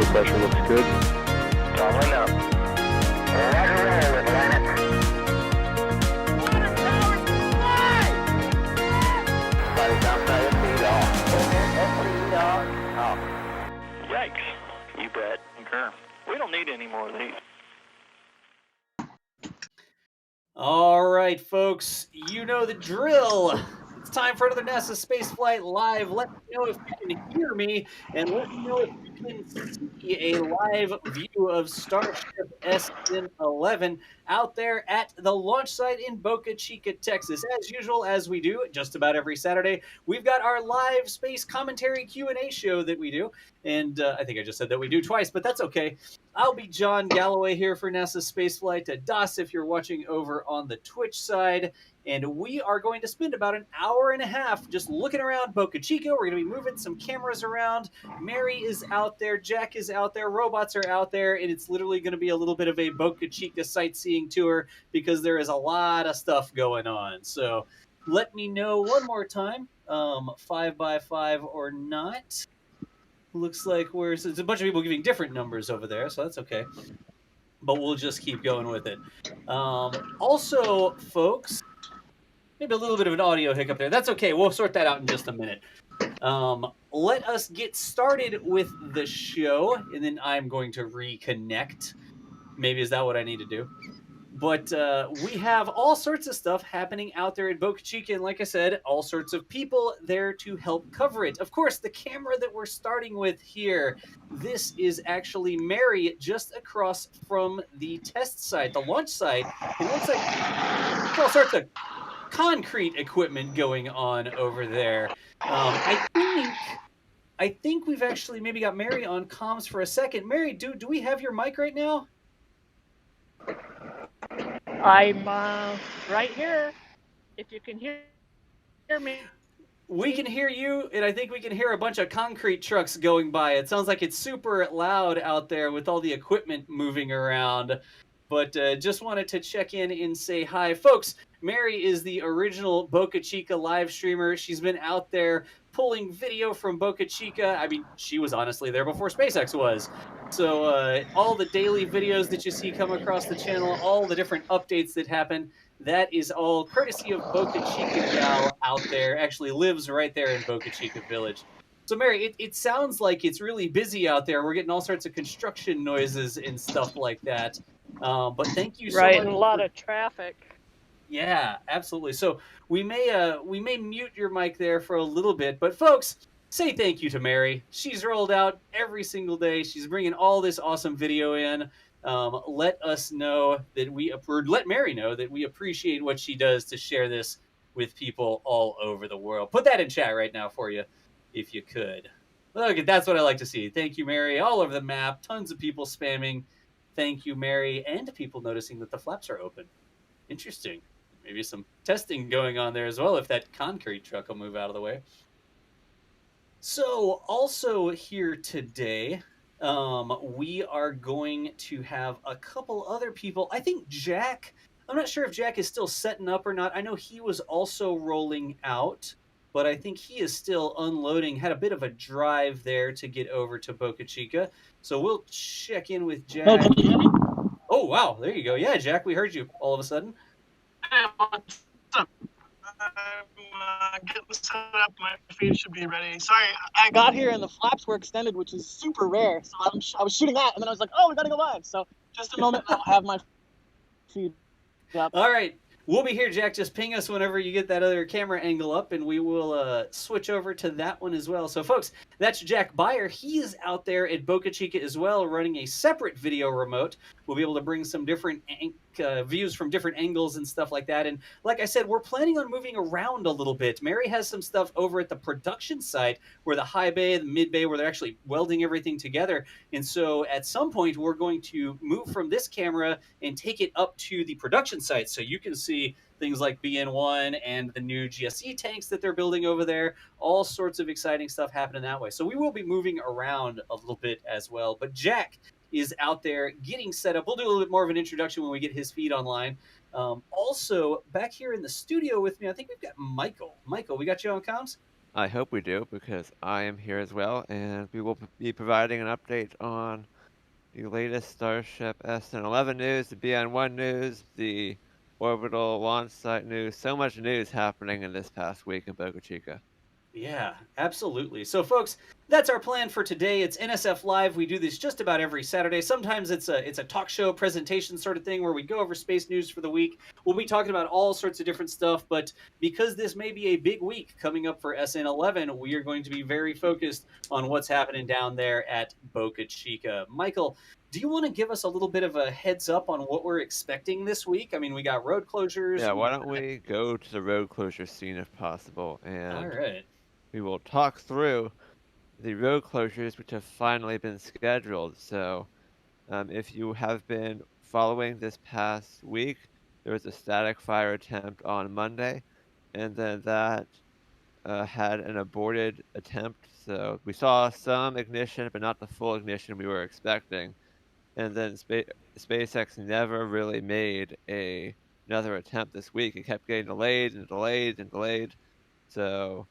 pressure looks good. Doubling up. Roger, roll with Atlantic. Water towers, fly! Flight outside of speed off. Speed off. Yikes. You bet. Okay. We don't need any more of these. All right, folks, you know the drill. It's time for another NASASpaceflight Live. Let me know if you can hear me, and let me know if you can see a live view of Starship SN11 out there at the launch site in Boca Chica, Texas. As usual, as we do just about every Saturday, we've got our live space commentary Q&A show that we do. And I think I just said that we do twice, but that's okay. I'll be John Galloway here for NASASpaceflight. DOS if you're watching over on the Twitch side. And we are going to spend about an hour and a half just looking around Boca Chica. We're going to be moving some cameras around. Mary is out there. Jack is out there. Robots are out there. And it's literally going to be a little bit of a Boca Chica sightseeing tour because there is a lot of stuff going on. So let me know one more time, 5x5 or not. Looks like there's a bunch of people giving different numbers over there, so that's okay. But we'll just keep going with it. Also, folks, maybe a little bit of an audio hiccup there. That's okay. We'll sort that out in just a minute. Let us get started with the show, and then I'm going to reconnect. Maybe is that what I need to do? But we have all sorts of stuff happening out there at Boca Chica, and like I said, all sorts of people there to help cover it. Of course, the camera that we're starting with here, this is actually Mary just across from the test site, the launch site. It looks like there's all sorts of concrete equipment going on over there. I think we've actually maybe got Mary on comms for a second. Mary, do we have your mic right now? I'm right here. If you can hear me. We can hear you, and I think we can hear a bunch of concrete trucks going by. It sounds like it's super loud out there with all the equipment moving around. But just wanted to check in and say hi. Folks, Mary is the original Boca Chica live streamer. She's been out there pulling video from Boca Chica. I mean, she was honestly there before SpaceX was. So all the daily videos that you see come across the channel, all the different updates that happen, that is all courtesy of Boca Chica gal out there. Actually lives right there in Boca Chica Village. So, Mary, it sounds like it's really busy out there. We're getting all sorts of construction noises and stuff like that. But thank you so much. Right, and a lot of traffic. Yeah, absolutely. So we may mute your mic there for a little bit, but folks, say thank you to Mary. She's rolled out every single day. She's bringing all this awesome video in. Let us know that let Mary know that we appreciate what she does to share this with people all over the world. Put that in chat right now for you, if you could. Look, that's what I like to see. Thank you, Mary. All over the map, tons of people spamming. Thank you, Mary, and people noticing that the flaps are open. Interesting. Maybe some testing going on there as well if that concrete truck will move out of the way. So, also here today, we are going to have a couple other people. I think Jack, I'm not sure if Jack is still setting up or not. I know he was also rolling out, but I think he is still unloading, had a bit of a drive there to get over to Boca Chica. So we'll check in with Jack. Oh, can you hear me? Oh, wow. There you go. Yeah, Jack, we heard you all of a sudden. Hey, what's up? I'm getting set up. My feed should be ready. Sorry, I got here and the flaps were extended, which is super rare. So I was shooting that, and then I was like, oh, we got to go live. So just a moment, I'll have my feed up. All right. We'll be here, Jack. Just ping us whenever you get that other camera angle up, and we will switch over to that one as well. So, folks, that's Jack Beyer. He is out there at Boca Chica as well, running a separate video remote. We'll be able to bring some different views from different angles and stuff like that. And like I said, we're planning on moving around a little bit. Mary has some stuff over at the production site where the high bay, the mid bay, where they're actually welding everything together. And so at some point, we're going to move from this camera and take it up to the production site so you can see things like BN1 and the new GSE tanks that they're building over there. All sorts of exciting stuff happening that way. So we will be moving around a little bit as well. But Jack is out there getting set up. We'll do a little bit more of an introduction when we get his feed online. Also, back here in the studio with me, I think we've got Michael. Michael, we got you on comms? I hope we do, because I am here as well, and we will be providing an update on the latest Starship SN11 news, the BN1 news, the Orbital launch site news. So much news happening in this past week in Boca Chica. Yeah, absolutely. So, folks, that's our plan for today. It's NSF Live. We do this just about every Saturday. Sometimes it's a talk show presentation sort of thing where we go over space news for the week. We'll be talking about all sorts of different stuff, but because this may be a big week coming up for SN11, we are going to be very focused on what's happening down there at Boca Chica. Michael, do you want to give us a little bit of a heads up on what we're expecting this week? I mean, we got road closures. Yeah, why don't we go to the road closure scene if possible, All and right. we will talk through the road closures which have finally been scheduled. So, if you have been following this past week, there was a static fire attempt on Monday, and then that had an aborted attempt. So we saw some ignition, but not the full ignition we were expecting. And then SpaceX never really made another attempt this week. It kept getting delayed and delayed and delayed. So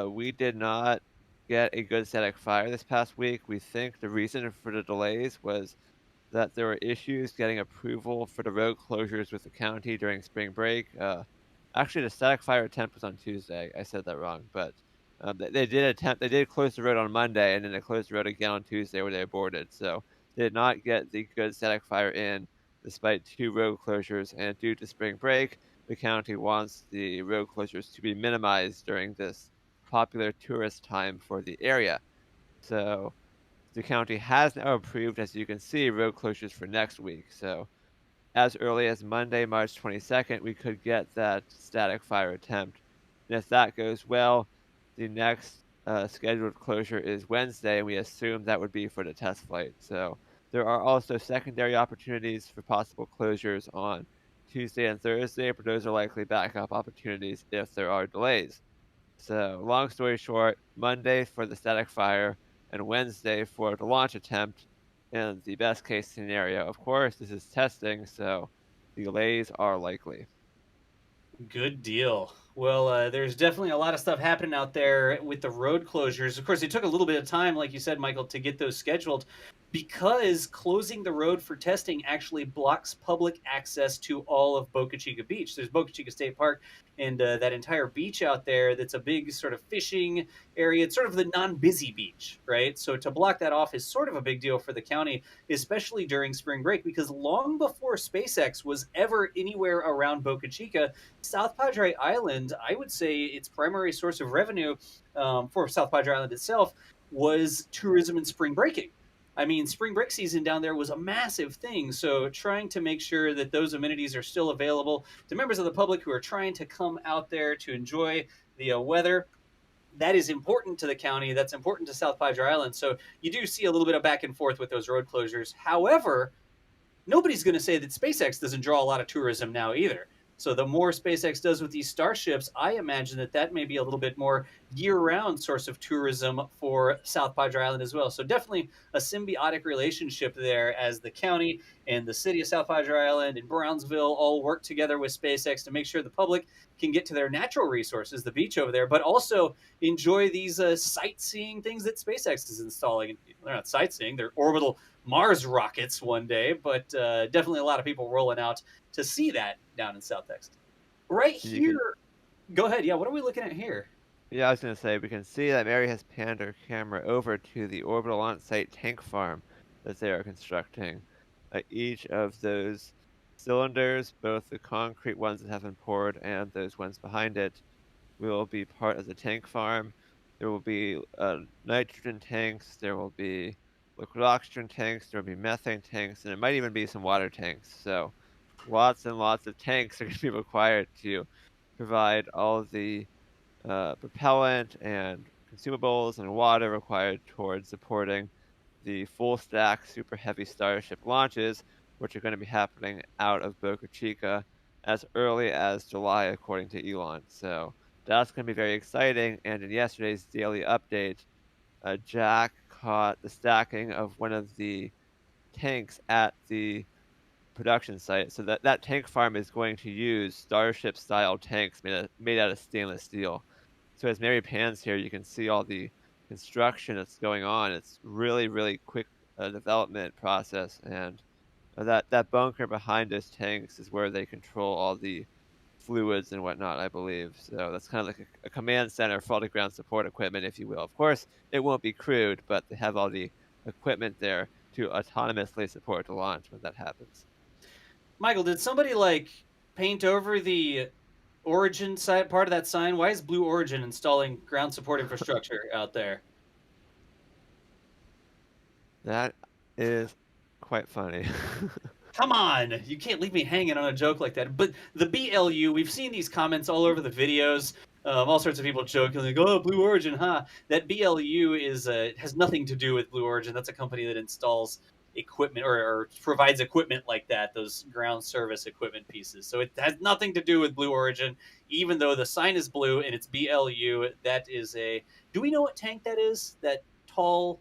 we did not get a good static fire this past week. We think the reason for the delays was that there were issues getting approval for the road closures with the county during spring break. Actually, the static fire attempt was on Tuesday. I said that wrong, but they did attempt. They did close the road on Monday, and then they closed the road again on Tuesday, where they aborted. So they did not get the good static fire in, despite two road closures. And due to spring break, the county wants the road closures to be minimized during this popular tourist time for the area. So the county has now approved, as you can see, road closures for next week. So as early as Monday, March 22nd, we could get that static fire attempt. And if that goes well, the next scheduled closure is Wednesday, and we assume that would be for the test flight. So there are also secondary opportunities for possible closures on Tuesday and Thursday, but those are likely backup opportunities if there are delays. So, long story short, Monday for the static fire and Wednesday for the launch attempt. And the best case scenario, of course, this is testing, so delays are likely. Good deal. Well, there's definitely a lot of stuff happening out there with the road closures. Of course, it took a little bit of time, like you said, Michael, to get those scheduled because closing the road for testing actually blocks public access to all of Boca Chica Beach. There's Boca Chica State Park and that entire beach out there that's a big sort of fishing area. It's sort of the non-busy beach, right? So to block that off is sort of a big deal for the county, especially during spring break, because long before SpaceX was ever anywhere around Boca Chica, South Padre Island, I would say its primary source of revenue for South Padre Island itself was tourism and spring breaking. I mean, spring break season down there was a massive thing. So, trying to make sure that those amenities are still available to members of the public who are trying to come out there to enjoy the weather, that is important to the county. That's important to South Padre Island. So, you do see a little bit of back and forth with those road closures. However, nobody's going to say that SpaceX doesn't draw a lot of tourism now either. So the more SpaceX does with these starships, I imagine that that may be a little bit more year-round source of tourism for South Padre Island as well. So definitely a symbiotic relationship there as the county and the city of South Padre Island and Brownsville all work together with SpaceX to make sure the public can get to their natural resources, the beach over there, but also enjoy these sightseeing things that SpaceX is installing. They're not sightseeing; they're orbital Mars rockets one day, but definitely a lot of people rolling out to see that down in South Texas. Right You can, here, go ahead. Yeah, what are we looking at here? yeah, I was going to say, we can see that Mary has panned her camera over to the orbital on-site tank farm that they are constructing. Each of those cylinders, both the concrete ones that have been poured and those ones behind it, will be part of the tank farm. There will be nitrogen tanks, there will be liquid oxygen tanks, there will be methane tanks, and it might even be some water tanks. So lots and lots of tanks are going to be required to provide all of the propellant and consumables and water required towards supporting the full stack super heavy Starship launches, which are going to be happening out of Boca Chica as early as July, according to Elon. So that's going to be very exciting. And in yesterday's daily update, Jack caught the stacking of one of the tanks at the production site. So that tank farm is going to use Starship style tanks made out of stainless steel. So as Mary pans here, you can see all the construction that's going on. It's really, really quick development process, and that bunker behind those tanks is where they control all the fluids and whatnot, I believe. So that's kind of like a command center for all the ground support equipment, if you will. Of course, it won't be crewed, but they have all the equipment there to autonomously support the launch when that happens. Michael, did somebody like paint over the Origin side part of that sign? Why is Blue Origin installing ground support infrastructure out there? That is quite funny. Come on, you can't leave me hanging on a joke like that. But the BLU, we've seen these comments all over the videos. All sorts of people joking like, "Oh, Blue Origin, huh?" That BLU is has nothing to do with Blue Origin. That's a company that installs equipment or provides equipment like that, those ground service equipment pieces. So it has nothing to do with Blue Origin, even though the sign is blue and it's BLU. That is a. Do we know what tank that is? That tall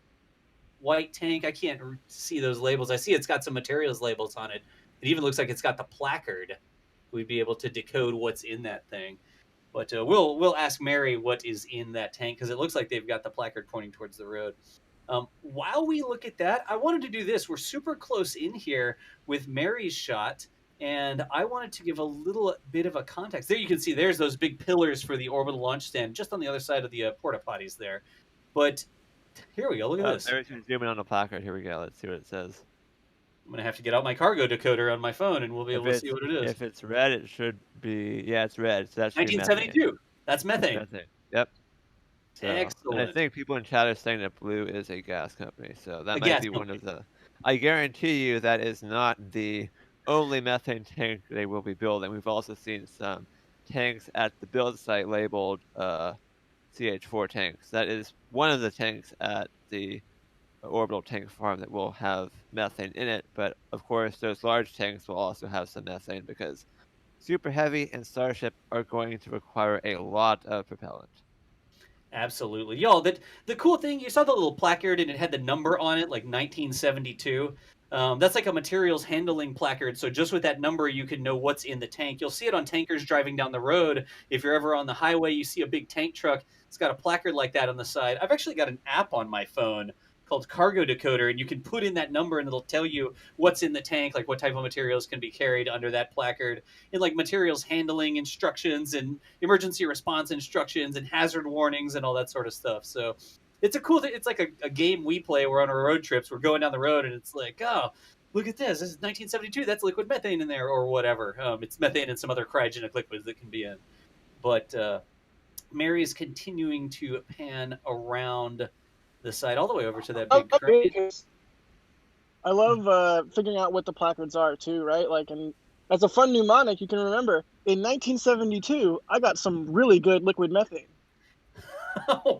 white tank. I can't see those labels. I see it's got some materials labels on it. It even looks like it's got the placard. We'd be able to decode what's in that thing. But we'll ask Mary what is in that tank because it looks like they've got the placard pointing towards the road. While we look at that, I wanted to do this. We're super close in here with Mary's shot, and I wanted to give a little bit of a context. There you can see there's those big pillars for the orbital launch stand just on the other side of the porta potties there. But here we go. Look at this. Mary's going to zoom in on the placard. Here we go. Let's see what it says. I'm going to have to get out my cargo decoder on my phone and we'll be able to see what it is. If it's red, it should be, yeah, it's red. So that should 1972. be methane. That's methane. Methane. Yep. So, Excellent. and I think people in chat are saying that blue is a gas company. So that A might gas be one company. of the. I guarantee you that is not the only methane tank they will be building. We've also seen some tanks at the build site labeled CH4 tanks. That is one of the tanks at the orbital tank farm that will have methane in it. But of course, those large tanks will also have some methane because Super Heavy and Starship are going to require a lot of propellant. Absolutely. Y'all, the cool thing, you saw the little placard and it had the number on it, like 1972. That's like a materials handling placard. So just with that number, you can know what's in the tank. You'll see it on tankers driving down the road. If you're ever on the highway, you see a big tank truck. It's got a placard like that on the side. I've actually got an app on my phone called Cargo Decoder, and you can put in that number and it'll tell you what's in the tank, like what type of materials can be carried under that placard, and like materials handling instructions and emergency response instructions and hazard warnings and all that sort of stuff. So it's a cool thing. It's like a game we play. We're on our road trips. We're going down the road and it's like, oh, look at this. This is 1972. That's liquid methane in there or whatever. It's methane and some other cryogenic liquids that can be in. But Mary is continuing to pan around the side all the way over to that big crane. I love figuring out what the placards are too, right? Like, and as a fun mnemonic, you can remember in 1972, I got some really good liquid methane.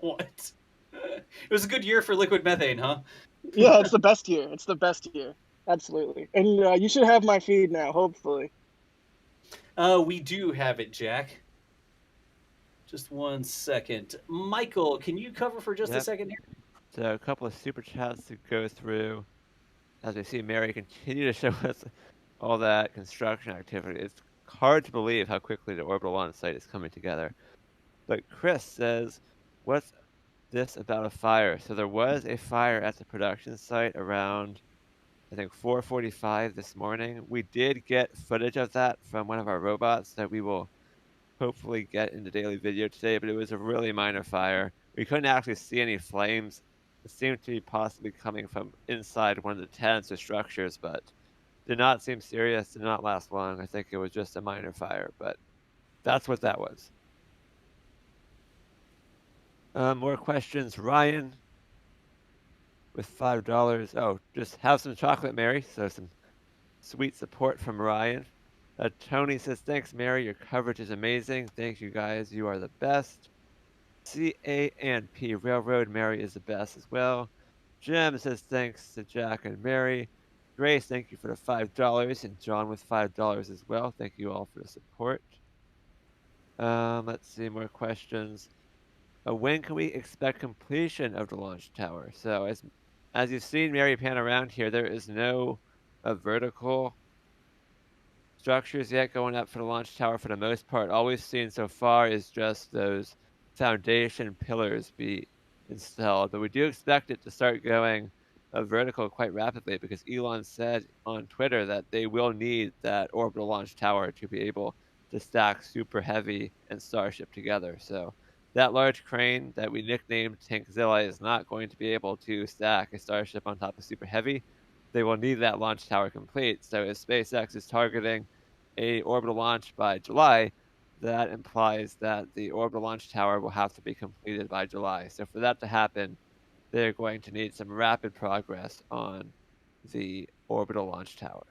What? It was a good year for liquid methane, huh? Yeah, it's the best year. It's the best year. Absolutely. And you should have my feed now, hopefully. We do have it, Jack. Just 1 second. Michael, can you cover for just a second here? So a couple of super chats to go through as we see Mary continue to show us all that construction activity. It's hard to believe how quickly the orbital launch site is coming together. But Chris says, what's this about a fire? So there was a fire at the production site around, I think, 4:45 this morning. We did get footage of that from one of our robots that we will hopefully get in the daily video today, but it was a really minor fire. We couldn't actually see any flames. It seemed to be possibly coming from inside one of the tents or structures, but did not seem serious, did not last long. I think it was just a minor fire, but that's what that was. More questions. Ryan with $5. Oh, just have some chocolate, Mary. So some sweet support from Ryan. Tony says, thanks, Mary. Your coverage is amazing. Thank you, guys. You are the best. CANP Railroad, Mary is the best as well. Jim says, thanks to Jack and Mary. Grace, thank you for the $5. And John with $5 as well. Thank you all for the support. Let's see, more questions. When can we expect completion of the launch tower? So as you've seen Mary pan around here, there is no vertical structures yet going up for the launch tower for the most part. All we've seen so far is just those foundation pillars be installed, but we do expect it to start going vertical quite rapidly because Elon said on Twitter that they will need that orbital launch tower to be able to stack Super Heavy and Starship together. So that large crane that we nicknamed Tankzilla is not going to be able to stack a Starship on top of Super Heavy. They will need that launch tower complete. So if SpaceX is targeting a orbital launch by July, that implies that the orbital launch tower will have to be completed by July. So for that to happen, they're going to need some rapid progress on the orbital launch tower.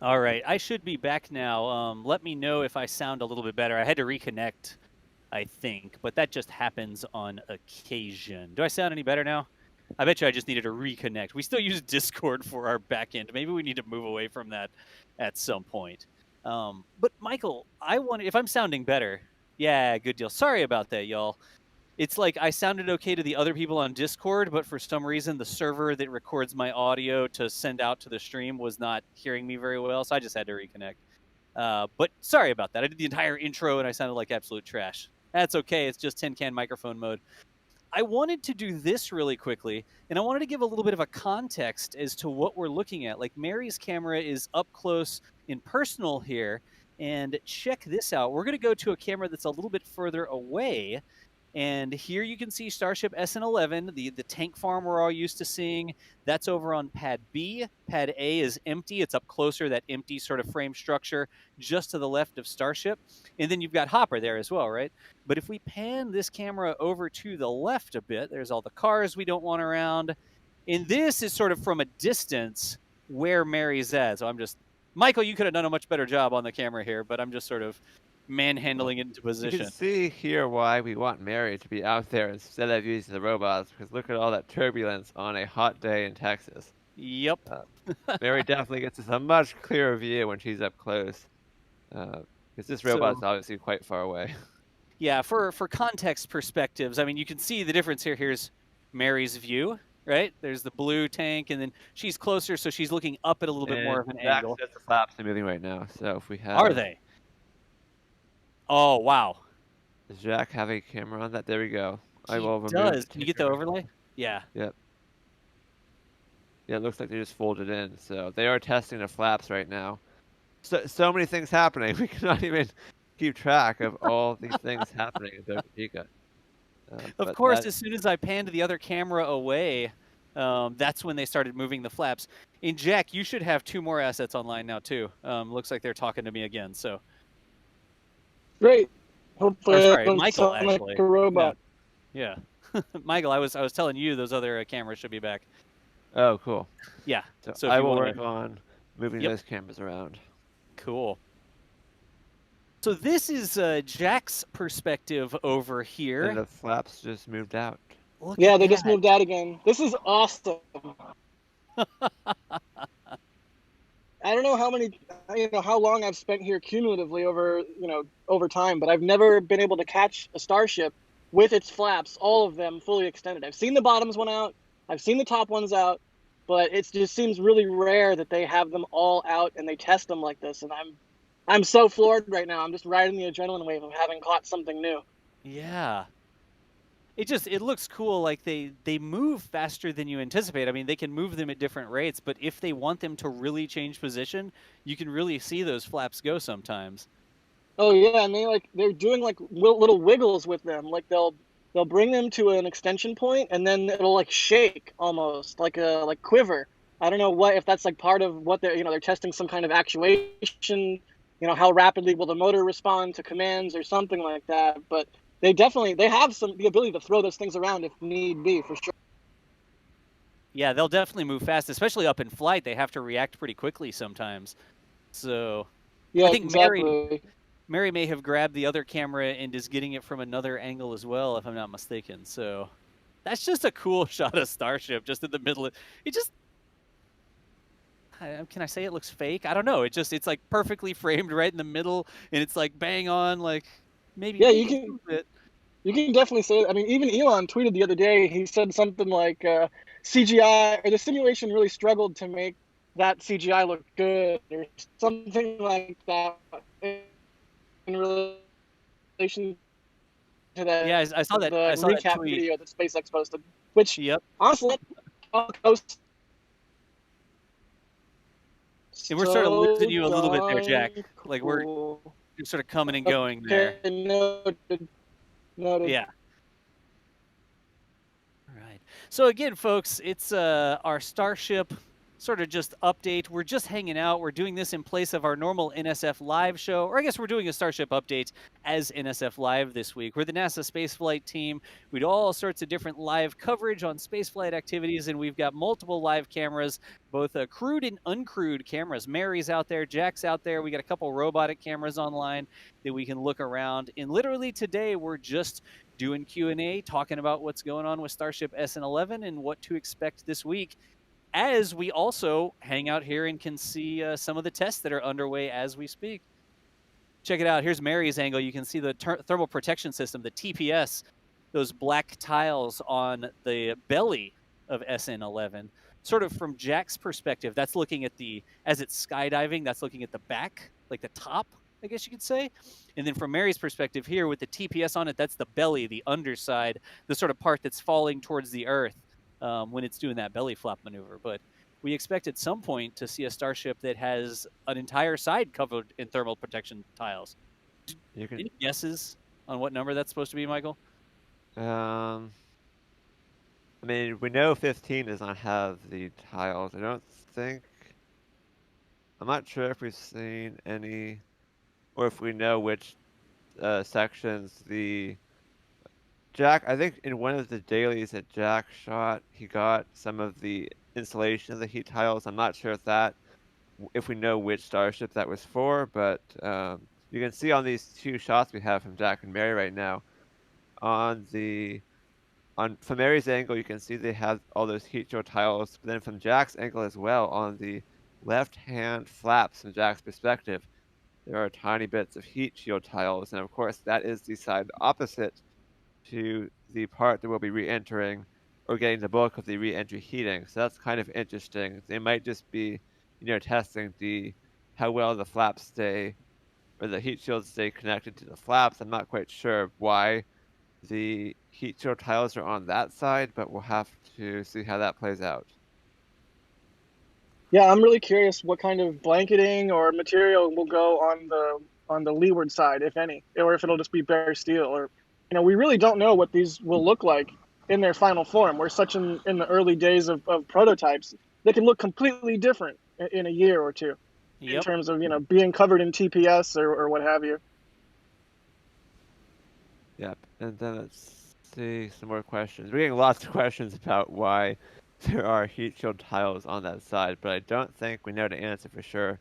All right, I should be back now. Let me know if I sound a little bit better. I had to reconnect, I think, but that just happens on occasion. Do I sound any better now? I bet you I just needed to reconnect. We still use Discord for our backend. Maybe we need to move away from that at some point. But Michael, if I'm sounding better, yeah, good deal. Sorry about that, y'all. It's like I sounded okay to the other people on Discord, but for some reason the server that records my audio to send out to the stream was not hearing me very well, so I just had to reconnect. But sorry about that. I did the entire intro and I sounded like absolute trash. That's okay. It's just tin can microphone mode. I wanted to do this really quickly, and I wanted to give a little bit of a context as to what we're looking at. Like Mary's camera is up close and personal here, and check this out. We're going to go to a camera that's a little bit further away. And here you can see Starship SN11, the tank farm we're all used to seeing. That's over on Pad B. Pad A is empty. It's up closer, that empty sort of frame structure just to the left of Starship. And then you've got Hopper there as well, right? But if we pan this camera over to the left a bit, there's all the cars we don't want around. And this is sort of from a distance where Mary's at. So Michael, you could have done a much better job on the camera here, but I'm just sort of manhandling it into position. You can see here why we want Mary to be out there instead of using the robots, because look at all that turbulence on a hot day in Texas. Yep. Mary definitely gets us a much clearer view when she's up close, because this robot's obviously quite far away. Yeah, for context perspectives, I mean, you can see the difference here. Here's Mary's view, right? There's the blue tank, and then she's closer, so she's looking up at a little bit more of an angle. The flaps are moving right now, so if we have... Are they? Oh, wow. Does Jack have a camera on that? There we go. He does. Can you get the overlay? Yeah. Yep. Yeah, it looks like they just folded in. So they are testing the flaps right now. So many things happening. We cannot even keep track of all these things happening in Boca Chica. Of course, as soon as I panned the other camera away, that's when they started moving the flaps. And Jack, you should have 2 more assets online now too. Looks like they're talking to me again. So. Great. Hopefully, sorry, Michael, actually. Like a robot. Yeah. Michael, I was telling you those other cameras should be back. Oh, cool. Yeah. So I will work on moving those cameras around. Cool. So this is Jack's perspective over here. And the flaps just moved out. Yeah, they just moved out again. This is awesome. I don't know how long I've spent here cumulatively over time, but I've never been able to catch a Starship with its flaps, all of them fully extended. I've seen the bottoms one out, I've seen the top ones out, but it just seems really rare that they have them all out and they test them like this. And I'm so floored right now. I'm just riding the adrenaline wave of having caught something new. Yeah. It looks cool. Like they move faster than you anticipate. I mean, they can move them at different rates, but if they want them to really change position, you can really see those flaps go sometimes. Oh yeah, and they're doing like little wiggles with them. Like they'll bring them to an extension point, and then it'll like shake almost like quiver. I don't know if that's like part of what they're testing some kind of actuation. How rapidly will the motor respond to commands or something like that, but. They have the ability to throw those things around if need be, for sure. Yeah, they'll definitely move fast, especially up in flight. They have to react pretty quickly sometimes. So yeah, I think exactly. Mary may have grabbed the other camera and is getting it from another angle as well, if I'm not mistaken. So that's just a cool shot of Starship just in the middle of it. Can I say it looks fake? I don't know. It's like perfectly framed right in the middle, and it's like bang on, like. Maybe yeah, you can definitely say it. I mean, even Elon tweeted the other day. He said something like CGI or the simulation really struggled to make that CGI look good or something like that in relation today. Yeah, I saw that. The I saw that recap tweet. video that SpaceX posted, which Yep. honestly, And we're sort of so losing you a little bit there, Jack. darn Like cool. you're sort of coming and going there. Okay, noted. Yeah. All right. So again, folks, it's our Starship sort of just update. We're just hanging out. We're doing this in place of our normal NSF live show, or I guess we're doing a Starship update as NSF Live this week. We're the NASA spaceflight team. We do all sorts of different live coverage on spaceflight activities, and we've got multiple live cameras, both crewed and uncrewed cameras. Mary's out there, Jack's out there. We got a couple robotic cameras online that we can look around. And literally today, we're just doing Q&A, talking about what's going on with Starship SN11 and what to expect this week, as we also hang out here and can see some of the tests that are underway as we speak. Check it out. Here's Mary's angle. You can see the thermal protection system, the TPS, those black tiles on the belly of SN11. Sort of from Jack's perspective, that's looking at as it's skydiving, that's looking at the back, like the top, I guess you could say. And then from Mary's perspective here with the TPS on it, that's the belly, the underside, the sort of part that's falling towards the Earth when it's doing that belly flop maneuver. But we expect at some point to see a Starship that has an entire side covered in thermal protection tiles. Any guesses on what number that's supposed to be, Michael? I mean, we know 15 does not have the tiles. I don't think. I'm not sure if we've seen any, or if we know which sections the Jack. I think in one of the dailies that Jack shot, he got some of the installation of the heat tiles. I'm not sure if we know which Starship that was for, but you can see on these two shots we have from Jack and Mary right now, from Mary's angle, you can see they have all those heat shield tiles, but then from Jack's angle as well, on the left-hand flaps from Jack's perspective, there are tiny bits of heat shield tiles, and of course that is the side opposite to the part that we'll be re-entering, or getting the bulk of the re-entry heating. So that's kind of interesting. They might just be, testing how well the flaps stay, or the heat shields stay connected to the flaps. I'm not quite sure why the heat shield tiles are on that side, but we'll have to see how that plays out. Yeah, I'm really curious what kind of blanketing or material will go on the leeward side, if any, or if it'll just be bare steel. Or, we really don't know what these will look like in their final form. We're such in the early days of prototypes. They can look completely different in a year or two, in terms of being covered in TPS or what have you. Yep, and then let's see some more questions. We're getting lots of questions about why there are heat shield tiles on that side, but I don't think we know the answer for sure.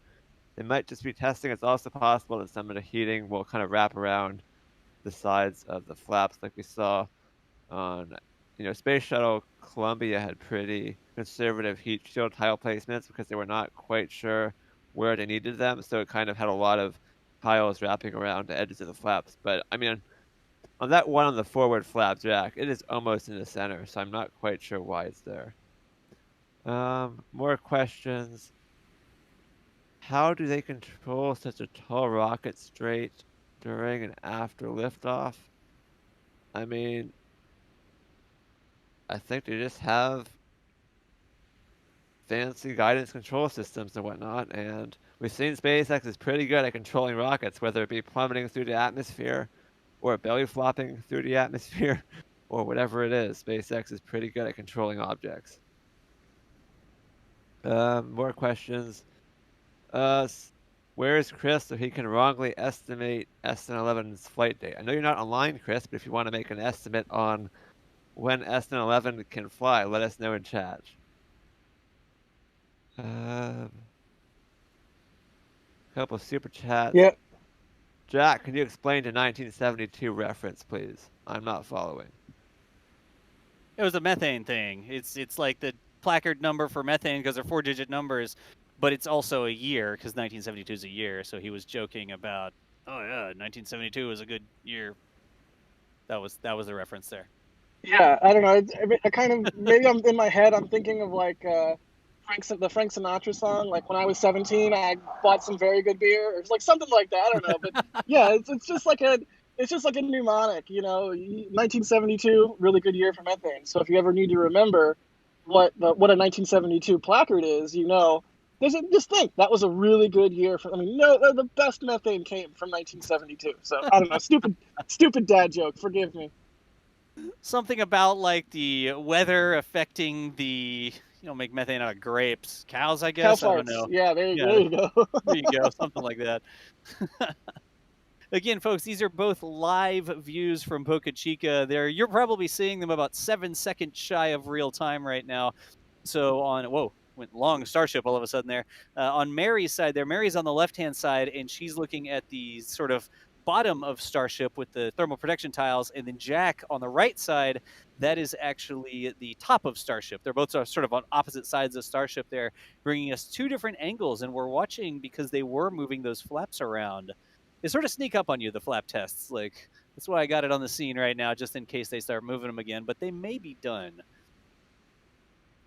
They might just be testing. It's also possible that some of the heating will kind of wrap around the sides of the flaps, like we saw on, Space Shuttle Columbia had pretty conservative heat shield tile placements because they were not quite sure where they needed them, so it kind of had a lot of tiles wrapping around the edges of the flaps. But I mean, on that one on the forward flap, Jack, it is almost in the center, so I'm not quite sure why it's there. More questions. How do they control such a tall rocket straight during and after liftoff? I mean, I think they just have fancy guidance control systems and whatnot, and we've seen SpaceX is pretty good at controlling rockets, whether it be plummeting through the atmosphere or belly flopping through the atmosphere or whatever it is. SpaceX is pretty good at controlling objects. More questions. Where is Chris so he can wrongly estimate SN11's flight date? I know you're not online, Chris, but if you want to make an estimate on when SN11 can fly, let us know in chat. Couple of super chats. Yeah. Jack, can you explain the 1972 reference, please? I'm not following. It was a methane thing. It's like the placard number for methane because they're 4-digit numbers, but it's also a year because 1972 is a year. So he was joking about, oh yeah, 1972 was a good year. That was the reference there. Yeah, I don't know. I kind of, maybe I'm in my head. I'm thinking of like the Frank Sinatra song. Like when I was 17, I bought some very good beer, or it's like something like that. I don't know, but yeah, it's just like it's just like a mnemonic, 1972, really good year for methane. So if you ever need to remember what a 1972 placard is, just think that was a really good year for. I mean, no, the best methane came from 1972. So I don't know, stupid dad joke. Forgive me. Something about like the weather affecting the make methane out of grapes, cows, I Cow guess. I don't farts. know. Yeah, there Yeah, you go. there you go, something like that. Again, folks, these are both live views from Boca Chica. You're probably seeing them about 7 seconds shy of real time right now. So went long Starship all of a sudden there. On Mary's side there, Mary's on the left-hand side, and she's looking at the sort of bottom of Starship with the thermal protection tiles, and then Jack on the right side, that is actually the top of Starship. They're both sort of on opposite sides of Starship there, bringing us two different angles, and we're watching because they were moving those flaps around. They sort of sneak up on you, the flap tests. Like, that's why I got it on the scene right now, just in case they start moving them again, but they may be done.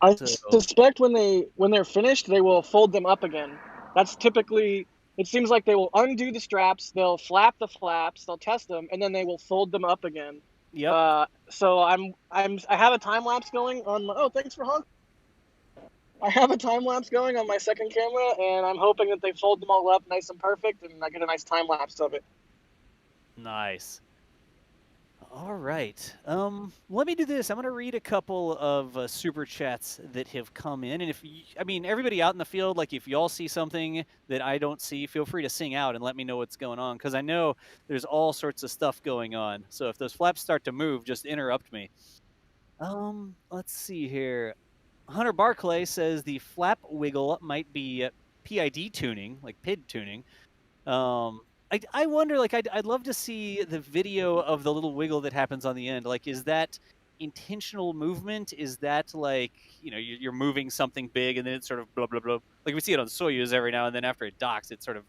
I So, suspect when they're finished, they will fold them up again. That's typically. It seems like they will undo the straps, they'll flap the flaps, they'll test them, and then they will fold them up again. yep. So I have a time lapse going on. Oh, thanks for honking. I have a time lapse going on my second camera, and I'm hoping that they fold them all up nice and perfect, and I get a nice time lapse of it. Nice. All right. Let me do this. I'm going to read a couple of super chats that have come in, and everybody out in the field, like if y'all see something that I don't see, feel free to sing out and let me know what's going on, because I know there's all sorts of stuff going on. So if those flaps start to move, just interrupt me. Let's see here. Hunter Barclay says the flap wiggle might be PID tuning, like PID tuning. I wonder, like, I'd love to see the video of the little wiggle that happens on the end. Like, is that intentional movement? Is that like, you're moving something big and then it's sort of blah, blah, blah. Like we see it on Soyuz every now and then after it docks, it sort of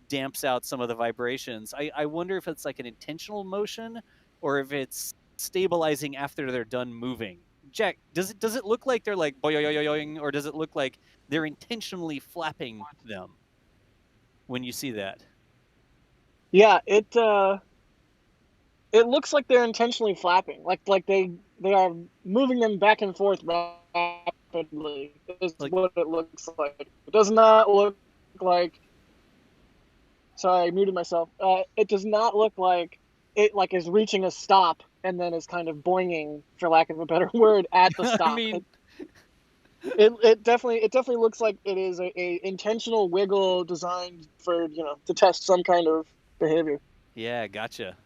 damps out some of the vibrations. I wonder if it's like an intentional motion or if it's stabilizing after they're done moving. Jack, does it look like they're like boing, or does it look like they're intentionally flapping them when you see that? Yeah, it looks like they're intentionally flapping, like they are moving them back and forth rapidly. Is Like, what it looks like. It does not look like. Sorry, I muted myself. It does not look like it is reaching a stop and then is kind of boinging, for lack of a better word, at the stop. I mean, it definitely looks like it is a intentional wiggle designed for to test some kind of behavior. yeah, gotcha.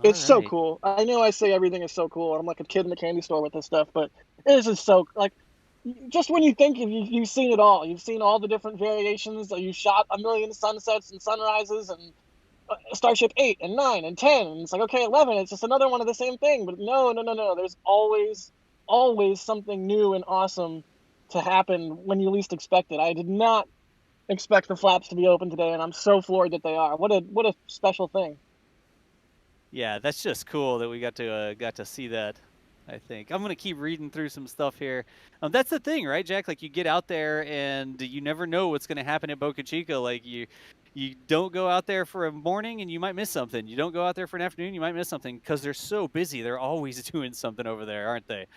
It's All so right. cool. I know I say everything is so cool, and I'm like a kid in the candy store with this stuff, but this is so like. Just when you think you've seen it all, you've seen all the different variations. You shot a million sunsets and sunrises and Starship 8 and 9 and 10. And it's like, okay, 11, it's just another one of the same thing. But no. There's always something new and awesome to happen when you least expect it. I did not expect the flaps to be open today, and I'm so floored that they are. What a special thing. Yeah, that's just cool that we got to see that. I think I'm gonna keep reading through some stuff here. That's the thing, right, Jack? Like, you get out there and you never know what's gonna happen at Boca Chica. Like, you don't go out there for a morning and you might miss something. You don't go out there for an afternoon, you might miss something because they're so busy. They're always doing something over there, aren't they?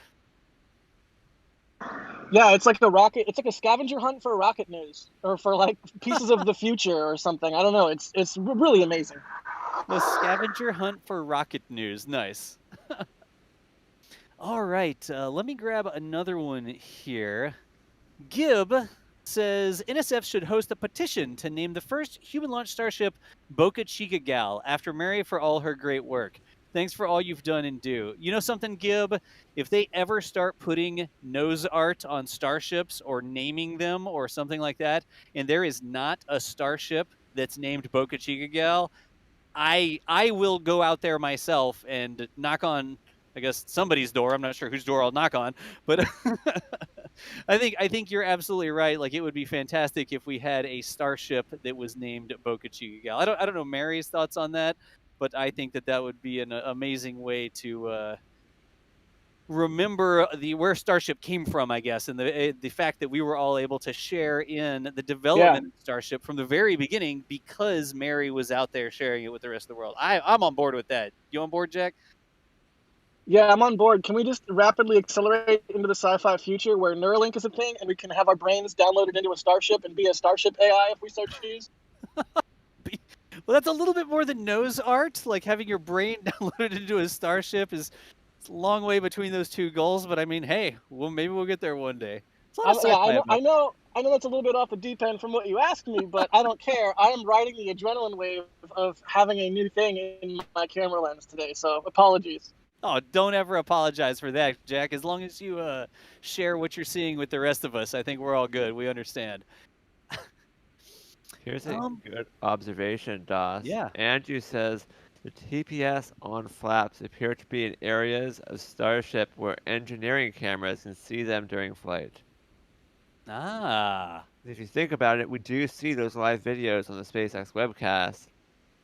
Yeah, it's like the rocket. It's like a scavenger hunt for rocket news or for like pieces of the future or something. I don't know. It's really amazing. The scavenger hunt for rocket news. Nice. All right, let me grab another one here. Gib says NSF should host a petition to name the first human-launched Starship Boca Chica Gal after Mary for all her great work. Thanks for all you've done and do. You know something, Gib? If they ever start putting nose art on starships or naming them or something like that, and there is not a starship that's named Boca Chica Gal, I will go out there myself and knock on, I guess, somebody's door. I'm not sure whose door I'll knock on, but I think you're absolutely right. Like, it would be fantastic if we had a starship that was named Boca Chica Gal. I don't know Mary's thoughts on that, but I think that would be an amazing way to remember where Starship came from, I guess, and the fact that we were all able to share in the development of Starship from the very beginning because Mary was out there sharing it with the rest of the world. I'm on board with that. You on board, Jack? Yeah, I'm on board. Can we just rapidly accelerate into the sci-fi future where Neuralink is a thing and we can have our brains downloaded into a starship and be a starship AI if we so choose? Well, that's a little bit more than nose art. Like having your brain downloaded into a starship is it's a long way between those two goals. But I mean, hey, maybe we'll get there one day. It's a lot of Yeah, sci-fi about I know that's a little bit off the deep end from what you asked me, but I don't care. I am riding the adrenaline wave of having a new thing in my camera lens today, so apologies. Oh, don't ever apologize for that, Jack. As long as you share what you're seeing with the rest of us, I think we're all good. We understand. Here's a good observation, Doss. Yeah. Andrew says the TPS on flaps appear to be in areas of Starship where engineering cameras can see them during flight. Ah. If you think about it, we do see those live videos on the SpaceX webcast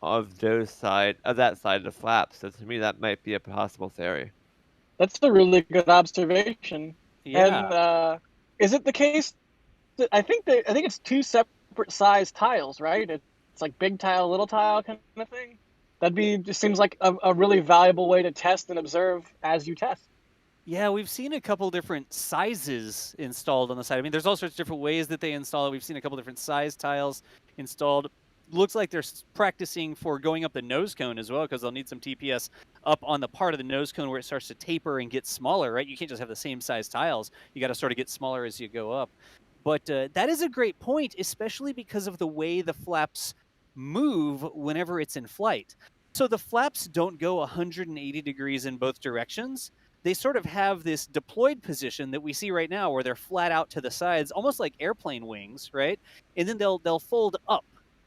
of that side of the flaps. So to me, that might be a possible theory. That's a really good observation. Yeah. And is it the case that I think it's two separate size tiles, right? It's like big tile, little tile kind of thing. Just seems like a really valuable way to test and observe as you test. Yeah, we've seen a couple different sizes installed on the side. I mean, there's all sorts of different ways that they install it. We've seen a couple different size tiles installed. Looks like they're practicing for going up the nose cone as well, because they'll need some TPS up on the part of the nose cone where it starts to taper and get smaller, right? You can't just have the same size tiles. You got to sort of get smaller as you go up. But that is a great point, especially because of the way the flaps move whenever it's in flight. So the flaps don't go 180 degrees in both directions. They sort of have this deployed position that we see right now where they're flat out to the sides, almost like airplane wings, right? And then they'll fold up.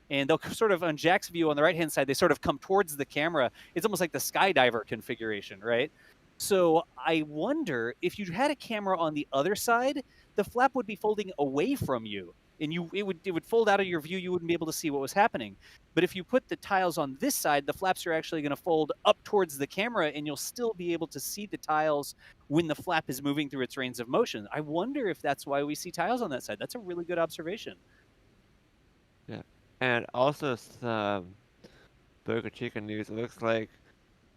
And they'll sort of, on Jack's view on the right-hand side, they sort of come towards the camera. It's almost like the skydiver configuration, right? So I wonder if you had a camera on the other side, the flap would be folding away from you. And it would fold out of your view. You wouldn't be able to see what was happening. But if you put the tiles on this side, the flaps are actually going to fold up towards the camera, and you'll still be able to see the tiles when the flap is moving through its range of motion. I wonder if that's why we see tiles on that side. That's a really good observation. Yeah. And also some Boca Chica news. It looks like,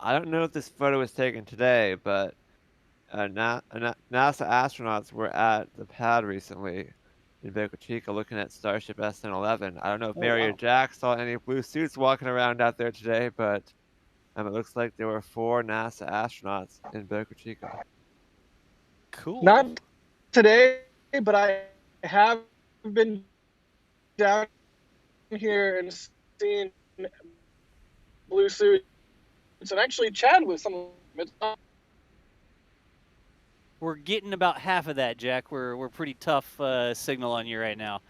I don't know if this photo was taken today, but NASA astronauts were at the pad recently in Boca Chica looking at Starship SN11. I don't know if Mary or Jack saw any blue suits walking around out there today, but it looks like there were 4 NASA astronauts in Boca Chica. Cool. Not today, but I have been down here and seen blue suits, and actually Chad with some of it. We're getting about half of that, Jack. We're pretty tough signal on you right now.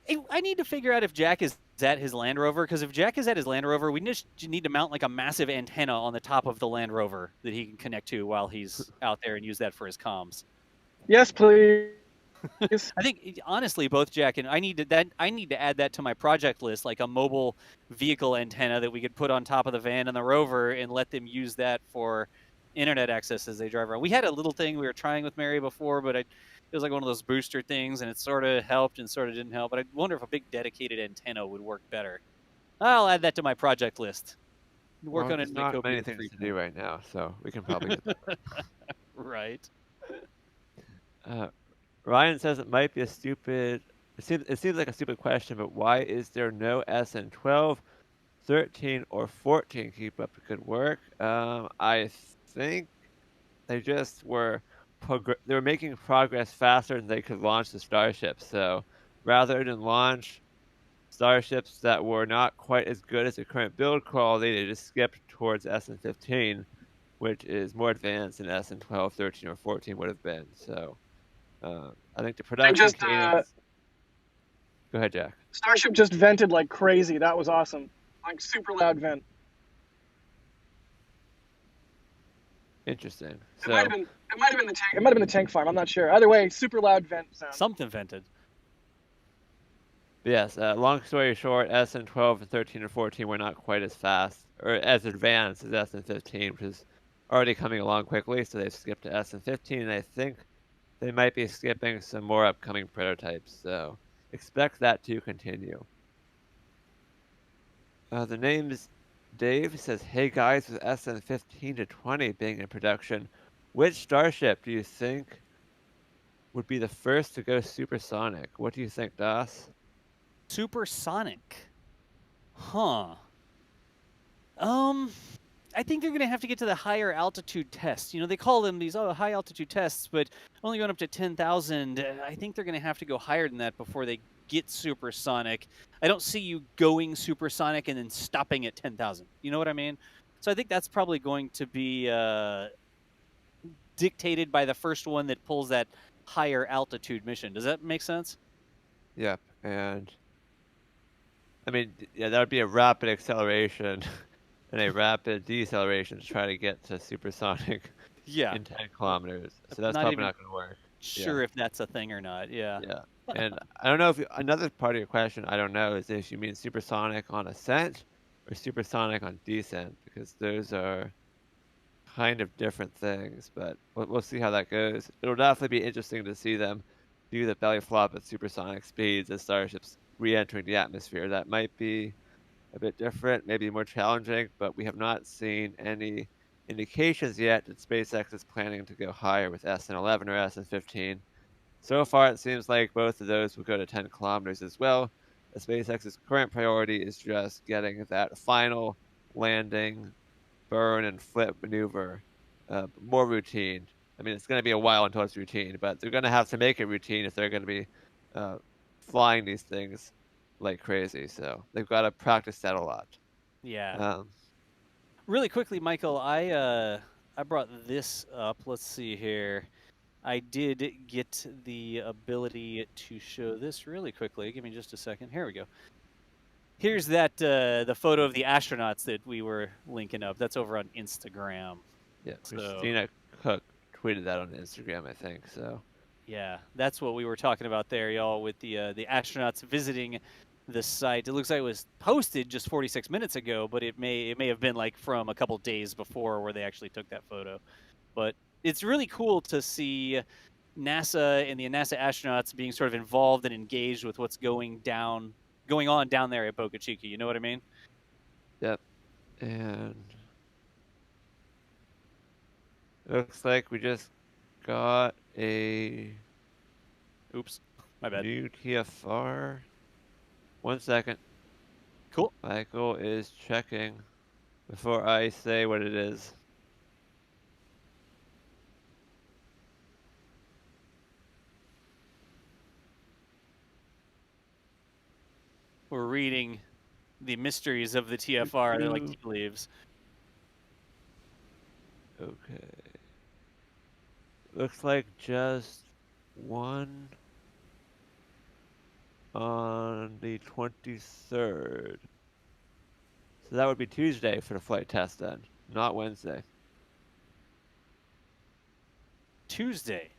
Hey, I need to figure out if Jack is at his Land Rover, because if Jack is at his Land Rover, we just need to mount like a massive antenna on the top of the Land Rover that he can connect to while he's out there and use that for his comms. Yes, please. I think honestly, both Jack and I need to add that to my project list, like a mobile vehicle antenna that we could put on top of the van and the rover and let them use that for internet access as they drive around. We had a little thing we were trying with Mary before, but it was like one of those booster things, and it sort of helped and sort of didn't help. But I wonder if a big dedicated antenna would work better. I'll add that to my project list. Work on it. Not many things to do right now, so we can probably get that. Right. Ryan says it might be a stupid. It seems like a stupid question, but why is there no SN12, 13, or 14 keep up good work? I think they just were making progress faster than they could launch the Starships. So rather than launch Starships that were not quite as good as the current build quality, they just skipped towards SN15, which is more advanced than SN12, 13, or 14 would have been. So I think the production cadence. Go ahead, Jack. Starship just vented like crazy. That was awesome. Like super loud vent. Interesting. It might have been the tank. It might have been the tank farm. I'm not sure. Either way, super loud vent sound. Something vented. Yes. Long story short, SN12 and 13 or 14 were not quite as fast or as advanced as SN15, which is already coming along quickly, so they've skipped to SN15, and I think they might be skipping some more upcoming prototypes, so expect that to continue. The name's Dave says, "Hey guys, with SN15 to 20 being in production, which Starship do you think would be the first to go supersonic? What do you think, Das?" Supersonic. Huh. I think they're going to have to get to the higher altitude tests. You know, they call them these high altitude tests, but only going up to 10,000. I think they're going to have to go higher than that before they get supersonic. I don't see you going supersonic and then stopping at 10,000. You know what I mean? So I think that's probably going to be dictated by the first one that pulls that higher altitude mission. Does that make sense? Yep, and I mean, yeah, that would be a rapid acceleration and a rapid deceleration to try to get to supersonic Yeah. in 10 kilometers. So that's Not probably even not going to work. sure if that's a thing or not. Yeah. Yeah. And I don't know if another part of your question, I don't know, is if you mean supersonic on ascent or supersonic on descent, because those are kind of different things, but we'll see how that goes. It'll definitely be interesting to see them do the belly flop at supersonic speeds as starships re-entering the atmosphere. That might be a bit different, maybe more challenging, but we have not seen any indications yet that SpaceX is planning to go higher with SN11 or SN15. So far, it seems like both of those will go to 10 kilometers as well. SpaceX's current priority is just getting that final landing, burn, and flip maneuver more routine. I mean, it's going to be a while until it's routine, but they're going to have to make it routine if they're going to be flying these things like crazy. So they've got to practice that a lot. Yeah. Really quickly, Michael, I brought this up. Let's see here. I did get the ability to show this really quickly. Give me just a second. Here we go. Here's that the photo of the astronauts that we were linking up. That's over on Instagram. Yeah, So- Christina Cook tweeted that on Instagram, I think. So Yeah, that's what we were talking about there, y'all, with the astronauts visiting the site. It looks like it was posted just 46 minutes ago, but it may have been like from a couple days before where they actually took that photo. But it's really cool to see NASA and the NASA astronauts being sort of involved and engaged with what's going on down there at Boca Chica. You know what I mean? yep, and looks like we just got a Oops, my bad. new TFR. 1 second. Cool. Michael is checking before I say what it is. We're reading the mysteries of the TFR. They're like tea leaves. Okay. Looks like just one on the 23rd. So that would be Tuesday for the flight test then, not Wednesday. Tuesday.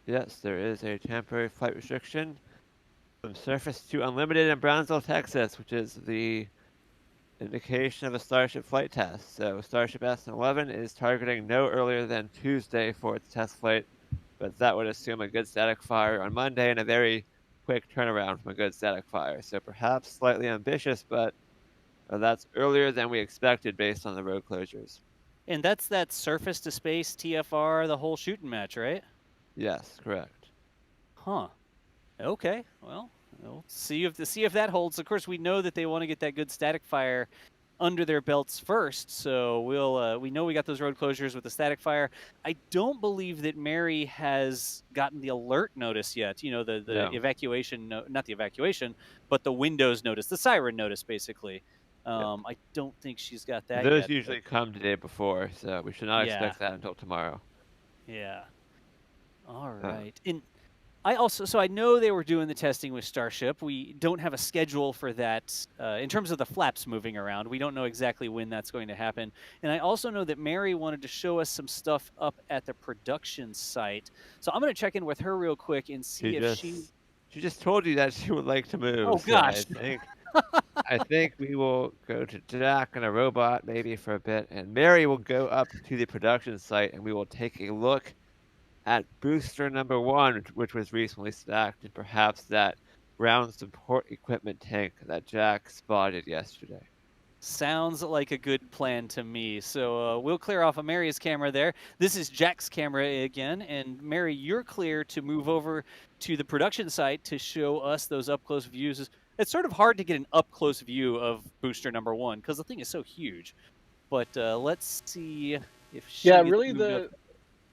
Yes, there is a temporary flight restriction from Surface to Unlimited in Brownsville, Texas, which is the indication of a Starship flight test. So Starship SN11 is targeting no earlier than Tuesday for its test flight, but that would assume a good static fire on Monday and a very quick turnaround from a good static fire. So perhaps slightly ambitious, but that's earlier than we expected based on the road closures. And that's that surface to space TFR, the whole shooting match, right? Yes, correct. Huh. Okay. Well, we'll see if that holds. Of course, we know that they want to get that good static fire under their belts first. So we know we got those road closures with the static fire. I don't believe that Mary has gotten the alert notice yet. You know, the No. evacuation, not the evacuation, but the Windows notice, the siren notice, basically. I don't think she's got that Those yet. usually come the day before, so we should not Yeah. expect that until tomorrow. Yeah. All right. And I know they were doing the testing with Starship. We don't have a schedule for that in terms of the flaps moving around. We don't know exactly when that's going to happen. And I also know that Mary wanted to show us some stuff up at the production site. So I'm going to check in with her real quick and see if she She just told you that she would like to move. Oh, so I gosh. think I think we will go to Jack and a robot maybe for a bit, and Mary will go up to the production site, and we will take a look at booster number 1, which was recently stacked, and perhaps that ground support equipment tank that Jack spotted yesterday. Sounds like a good plan to me. So we'll clear off of Mary's camera there. This is Jack's camera again. And Mary, you're clear to move over to the production site to show us those up-close views. It's sort of hard to get an up-close view of booster number 1 because the thing is so huge. But let's see if she Yeah, gets really moved up.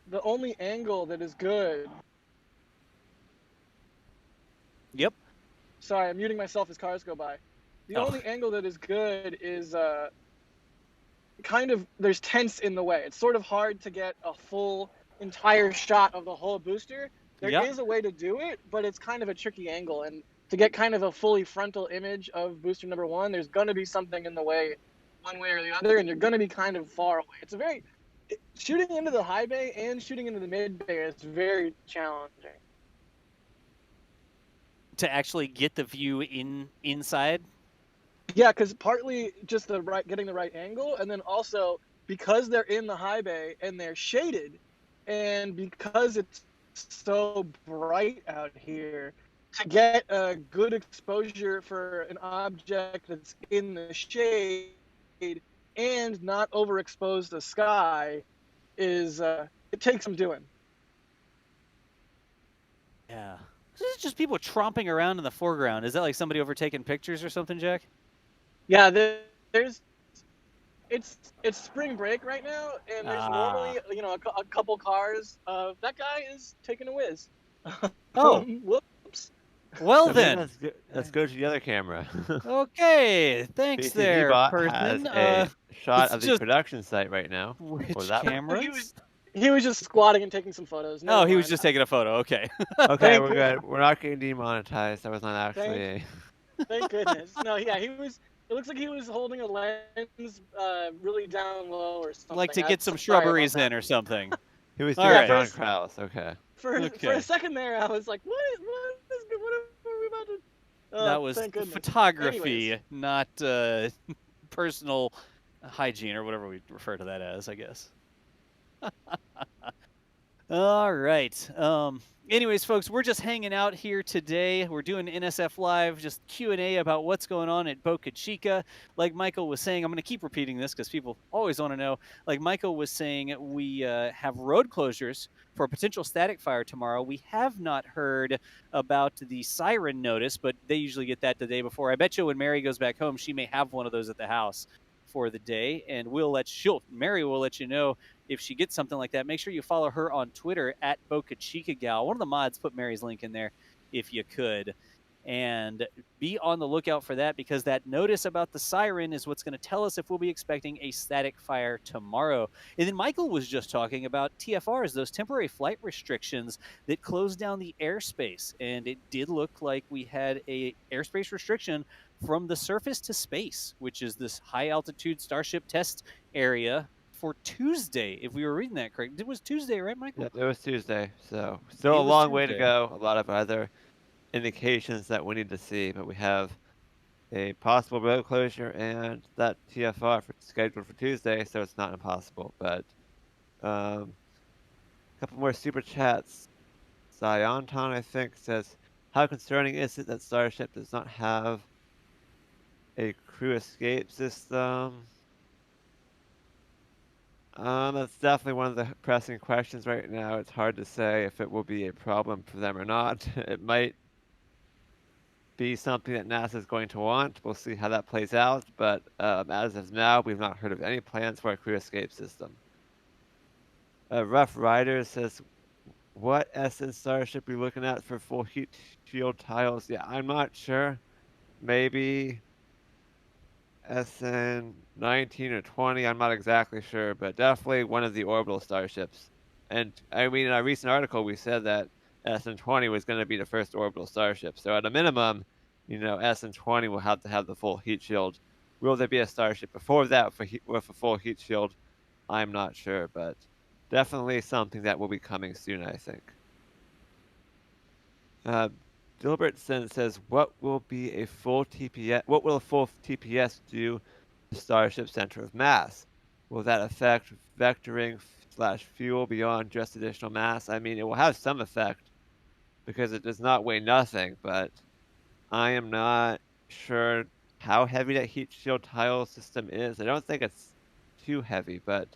the only angle that is good. Yep. Sorry, I'm muting myself as cars go by. The Oh. only angle that is good is kind of there's tents in the way. It's sort of hard to get a full entire shot of the whole booster. There Yep. is a way to do it, but it's kind of a tricky angle. And to get kind of a fully frontal image of booster number 1, there's going to be something in the way, one way or the other, and you're going to be kind of far away. It's a very shooting into the high bay and shooting into the mid bay is very challenging. To actually get the view inside. Yeah, because partly just getting the right angle, and then also because they're in the high bay and they're shaded, and because it's so bright out here, to get a good exposure for an object that's in the shade and not overexpose the sky is it takes some doing. Yeah. This is just people tromping around in the foreground. Is that like somebody over taking pictures or something, Jack? Yeah, it's spring break right now, and there's normally a couple cars. That guy is taking a whiz. Oh. Whoops. Well So then. let's go to the other camera. Okay, thanks BTV there, Bot person. has a shot it's of the just- production site right now. Which Was that one? cameras? He was just squatting and taking some photos. Oh, he was mind. just taking a photo. Okay. Okay, Thank we're you. good. We're not getting demonetized. That was not actually Thank goodness. No, yeah, he was. It looks like he was holding a lens really down low or something. Like to get some sorry about shrubberies that. in or something. He was All doing right. John Krause. Okay. For Okay. a second there, I was like, what are we about to? Oh, That was thank goodness. photography, Anyways. not personal hygiene or whatever we refer to that as, I guess. All right. Anyways, folks, we're just hanging out here today. We're doing NSF Live, just Q&A about what's going on at Boca Chica. Like Michael was saying, I'm going to keep repeating this because people always want to know. Like Michael was saying, we have road closures for a potential static fire tomorrow. We have not heard about the siren notice, but they usually get that the day before. I bet you when Mary goes back home, she may have one of those at the house for the day, and Mary will let you know if she gets something like that. Make sure you follow her on Twitter at Boca Chica Gal. One of the mods put Mary's link in there if you could. And be on the lookout for that, because that notice about the siren is what's going to tell us if we'll be expecting a static fire tomorrow. And then Michael was just talking about TFRs, those temporary flight restrictions that closed down the airspace. And it did look like we had a airspace restriction from the surface to space, which is this high altitude Starship test area for Tuesday, if we were reading that correct. It was Tuesday, right, Michael? Yeah, it was Tuesday, so still It a was long way to Tuesday. go. A lot of other indications that we need to see, but we have a possible road closure and that TFR scheduled for Tuesday, so it's not impossible. But a couple more super chats. Zionton, I think, says, how concerning is it that Starship does not have a crew escape system? That's definitely one of the pressing questions right now. It's hard to say if it will be a problem for them or not. It might be something that NASA is going to want. We'll see how that plays out. But as of now, we've not heard of any plans for a crew escape system. Rough Rider says, what SN Starship are we looking at for full heat shield tiles? Yeah, I'm not sure. Maybe SN 19 or 20, I'm not exactly sure, but definitely one of the orbital starships. And I mean, in our recent article, we said that SN 20 was going to be the first orbital starship. So at a minimum, SN 20 will have to have the full heat shield. Will there be a starship before that with a full heat shield? I'm not sure, but definitely something that will be coming soon, I think. Dilbertson says, "What will be a full TPS? What will a full TPS do to Starship center of mass? Will that affect vectoring slash fuel beyond just additional mass? I mean, it will have some effect because it does not weigh nothing, but I am not sure how heavy that heat shield tile system is. I don't think it's too heavy, but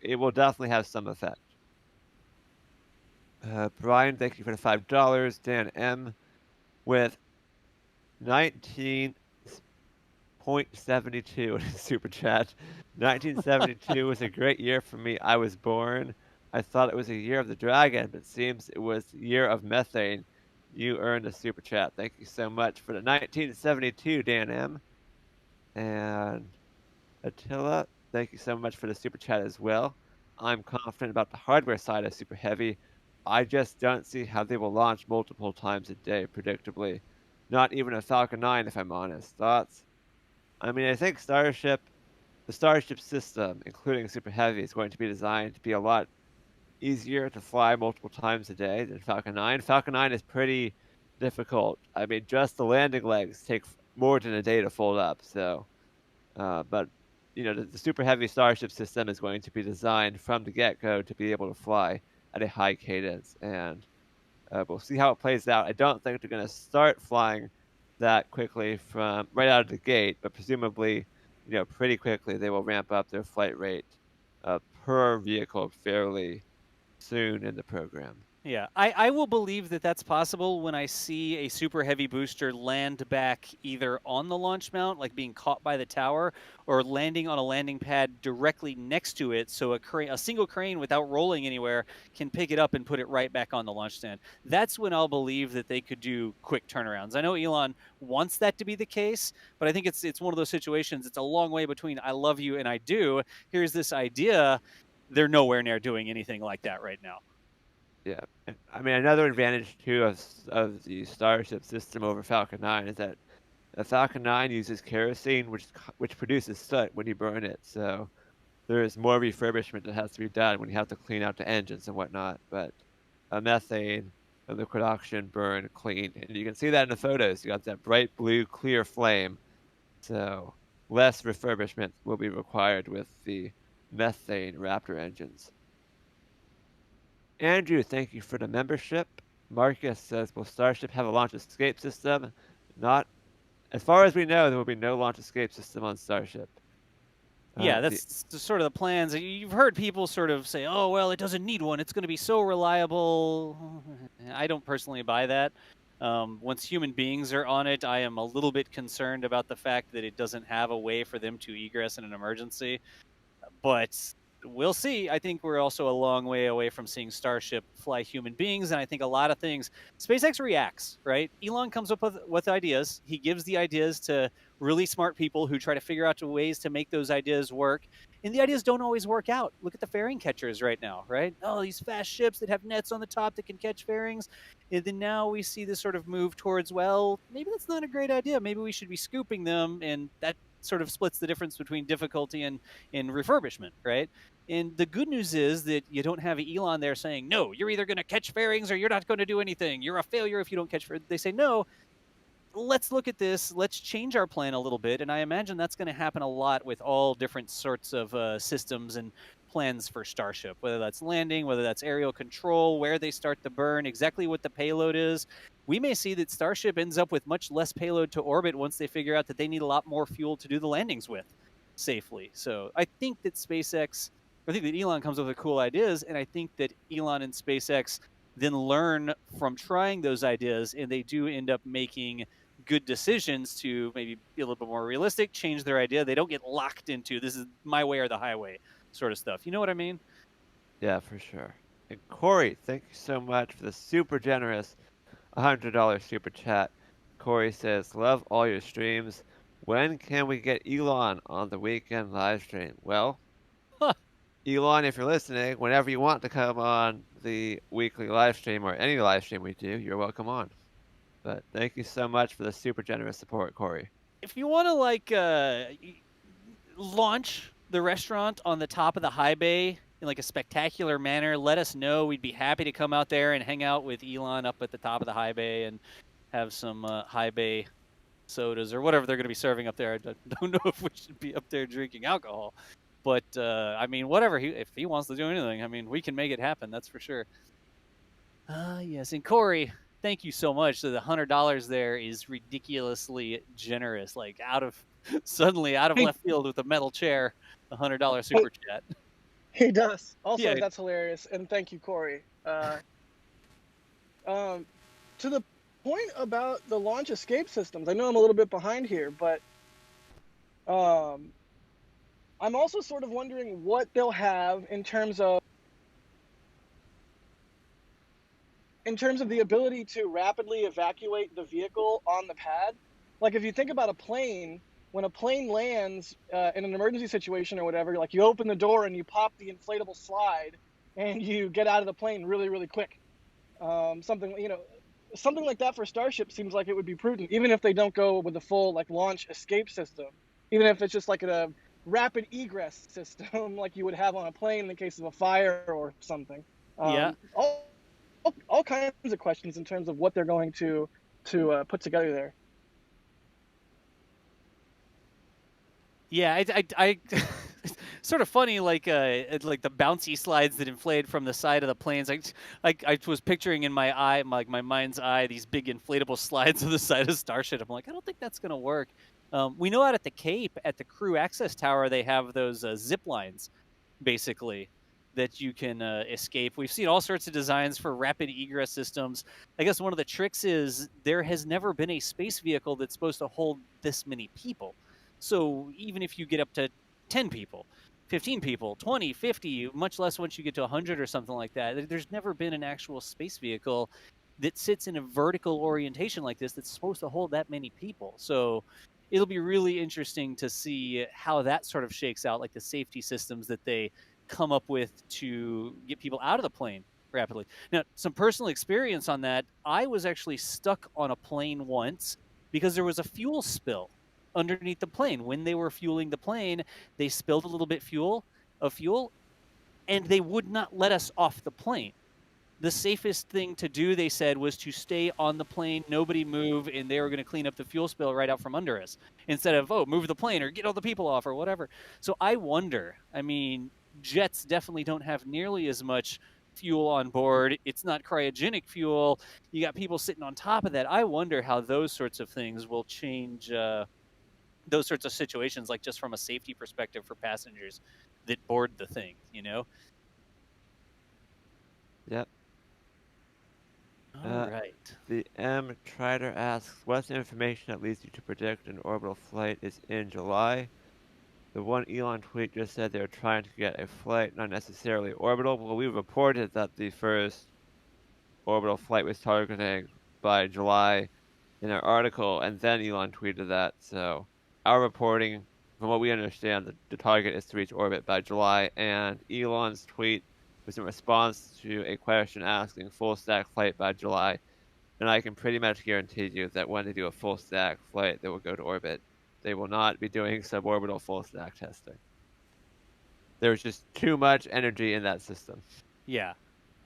it will definitely have some effect." Brian, thank you for the $5. Dan M with 19.72 in his super chat. 1972 was a great year for me. I was born. I thought it was a year of the dragon, but it seems it was the year of methane. You earned a super chat. Thank you so much for the 1972, Dan M. And Attila, thank you so much for the super chat as well. I'm confident about the hardware side of Super Heavy. I just don't see how they will launch multiple times a day, predictably. Not even a Falcon 9, if I'm honest. Thoughts? I mean, I think the Starship system, including Super Heavy, is going to be designed to be a lot easier to fly multiple times a day than Falcon 9. Falcon 9 is pretty difficult. I mean, just the landing legs take more than a day to fold up, so. But the super heavy Starship system is going to be designed from the get-go to be able to fly at a high cadence, and we'll see how it plays out. I don't think they're going to start flying that quickly from right out of the gate, but presumably, pretty quickly they will ramp up their flight rate per vehicle fairly soon in the program. Yeah, I will believe that that's possible when I see a super heavy booster land back either on the launch mount, like being caught by the tower, or landing on a landing pad directly next to it, so a single crane without rolling anywhere can pick it up and put it right back on the launch stand. That's when I'll believe that they could do quick turnarounds. I know Elon wants that to be the case, but I think it's one of those situations. It's a long way between I love you and I do. Here's this idea. They're nowhere near doing anything like that right now. Yeah, I mean, another advantage too of the Starship system over Falcon 9 is that the Falcon 9 uses kerosene, which produces soot when you burn it. So there is more refurbishment that has to be done when you have to clean out the engines and whatnot. But methane, and liquid oxygen burn clean, and you can see that in the photos. You got that bright blue, clear flame. So less refurbishment will be required with the methane Raptor engines. Andrew, thank you for the membership. Marcus says, will Starship have a launch escape system? Not, as far as we know, there will be no launch escape system on Starship. Yeah, that's sort of the plans. You've heard people sort of say, oh, well, it doesn't need one. It's going to be so reliable. I don't personally buy that. Once human beings are on it, I am a little bit concerned about the fact that it doesn't have a way for them to egress in an emergency. But we'll see. I think we're also a long way away from seeing Starship fly human beings, and I think a lot of things. SpaceX reacts, right? Elon comes up with ideas. He gives the ideas to really smart people who try to figure out ways to make those ideas work, and the ideas don't always work out. Look at the fairing catchers right now, right? Oh, these fast ships that have nets on the top that can catch fairings, and then now we see this sort of move towards, well, maybe that's not a great idea. Maybe we should be scooping them, and that sort of splits the difference between difficulty and refurbishment, right? And the good news is that you don't have Elon there saying, no, you're either going to catch fairings or you're not going to do anything. You're a failure if you don't catch fairings. They say, no, let's look at this. Let's change our plan a little bit. And I imagine that's going to happen a lot with all different sorts of systems and plans for Starship, whether that's landing, whether that's aerial control, where they start to burn, exactly what the payload is. We may see that Starship ends up with much less payload to orbit once they figure out that they need a lot more fuel to do the landings with safely. So I think that I think that Elon comes up with cool ideas, and I think that Elon and SpaceX then learn from trying those ideas, and they do end up making good decisions to maybe be a little bit more realistic, change their idea. They don't get locked into this is my way or the highway sort of stuff. You know what I mean? Yeah, for sure. And Corey, thank you so much for the super generous $100 super chat. Corey says, love all your streams. When can we get Elon on the weekend live stream? Well, Elon, if you're listening, whenever you want to come on the weekly live stream or any live stream we do, you're welcome on. But thank you so much for the super generous support, Corey. If you want to launch the restaurant on the top of the high bay in like a spectacular manner, let us know. We'd be happy to come out there and hang out with Elon up at the top of the high bay and have some high bay sodas or whatever they're going to be serving up there. I don't know if we should be up there drinking alcohol, but I mean, whatever if he wants to do anything, I mean, we can make it happen. That's for sure. Yes, and Corey, thank you so much. So the $100 there is ridiculously generous. Like suddenly out of Hey, left field with a metal chair, $100 super chat. he does. Also, Yeah. that's hilarious, and thank you, Corey. To the point about the launch escape systems, I know I'm a little bit behind here, but I'm also sort of wondering what they'll have in terms of the ability to rapidly evacuate the vehicle on the pad. Like if you think about a plane, when a plane lands in an emergency situation or whatever, like you open the door and you pop the inflatable slide and you get out of the plane really, really quick. Something like that for Starship seems like it would be prudent, even if they don't go with the full like launch escape system, even if it's just like a rapid egress system like you would have on a plane in the case of a fire or something. Yeah. All kinds of questions in terms of what they're going to put together there. Yeah, I sort of funny, like the bouncy slides that inflate from the side of the planes. I was picturing in my eye, my mind's eye, these big inflatable slides on the side of Starship. I'm like, I don't think that's gonna work. We know out at the Cape, at the crew access tower, they have those zip lines, basically, that you can escape. We've seen all sorts of designs for rapid egress systems. I guess one of the tricks is there has never been a space vehicle that's supposed to hold this many people. So even if you get up to 10 people, 15 people, 20, 50, much less once you get to 100 or something like that, there's never been an actual space vehicle that sits in a vertical orientation like this that's supposed to hold that many people. So it'll be really interesting to see how that sort of shakes out, like the safety systems that they come up with to get people out of the plane rapidly. Now, some personal experience on that, I was actually stuck on a plane once because there was a fuel spill underneath the plane. When they were fueling the plane, they spilled a little bit of fuel, and they would not let us off the plane. The safest thing to do, they said, was to stay on the plane, nobody move, and they were going to clean up the fuel spill right out from under us, instead of, move the plane or get all the people off or whatever. So I wonder, I mean, jets definitely don't have nearly as much fuel on board. It's not cryogenic fuel. You got people sitting on top of that. I wonder how those sorts of things will change those sorts of situations, like just from a safety perspective for passengers that board the thing, you know? Yep. All right. The M Trider asks, what's the information that leads you to predict an orbital flight is in July? The one Elon tweet just said they were trying to get a flight, not necessarily orbital. Well, we reported that the first orbital flight was targeting by July in our article, and then Elon tweeted that. So our reporting, from what we understand, the target is to reach orbit by July, and Elon's tweet was in response to a question asking full stack flight by July. And I can pretty much guarantee you that when they do a full stack flight, they will go to orbit. They will not be doing suborbital full stack testing. There's just too much energy in that system. Yeah,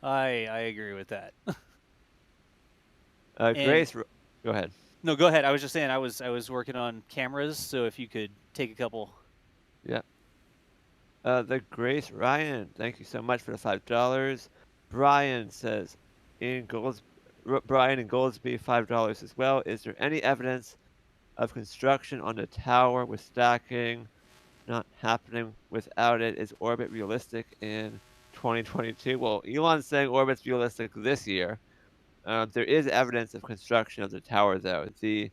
I agree with that. Grace, go ahead. No, go ahead. I was just saying I was working on cameras, so if you could take a couple. Yeah. The Grace Ryan, thank you so much for the $5. Brian says, Brian and Goldsby, $5 as well. Is there any evidence of construction on the tower with stacking not happening without it? Is orbit realistic in 2022? Well, Elon's saying orbit's realistic this year. There is evidence of construction of the tower, though. The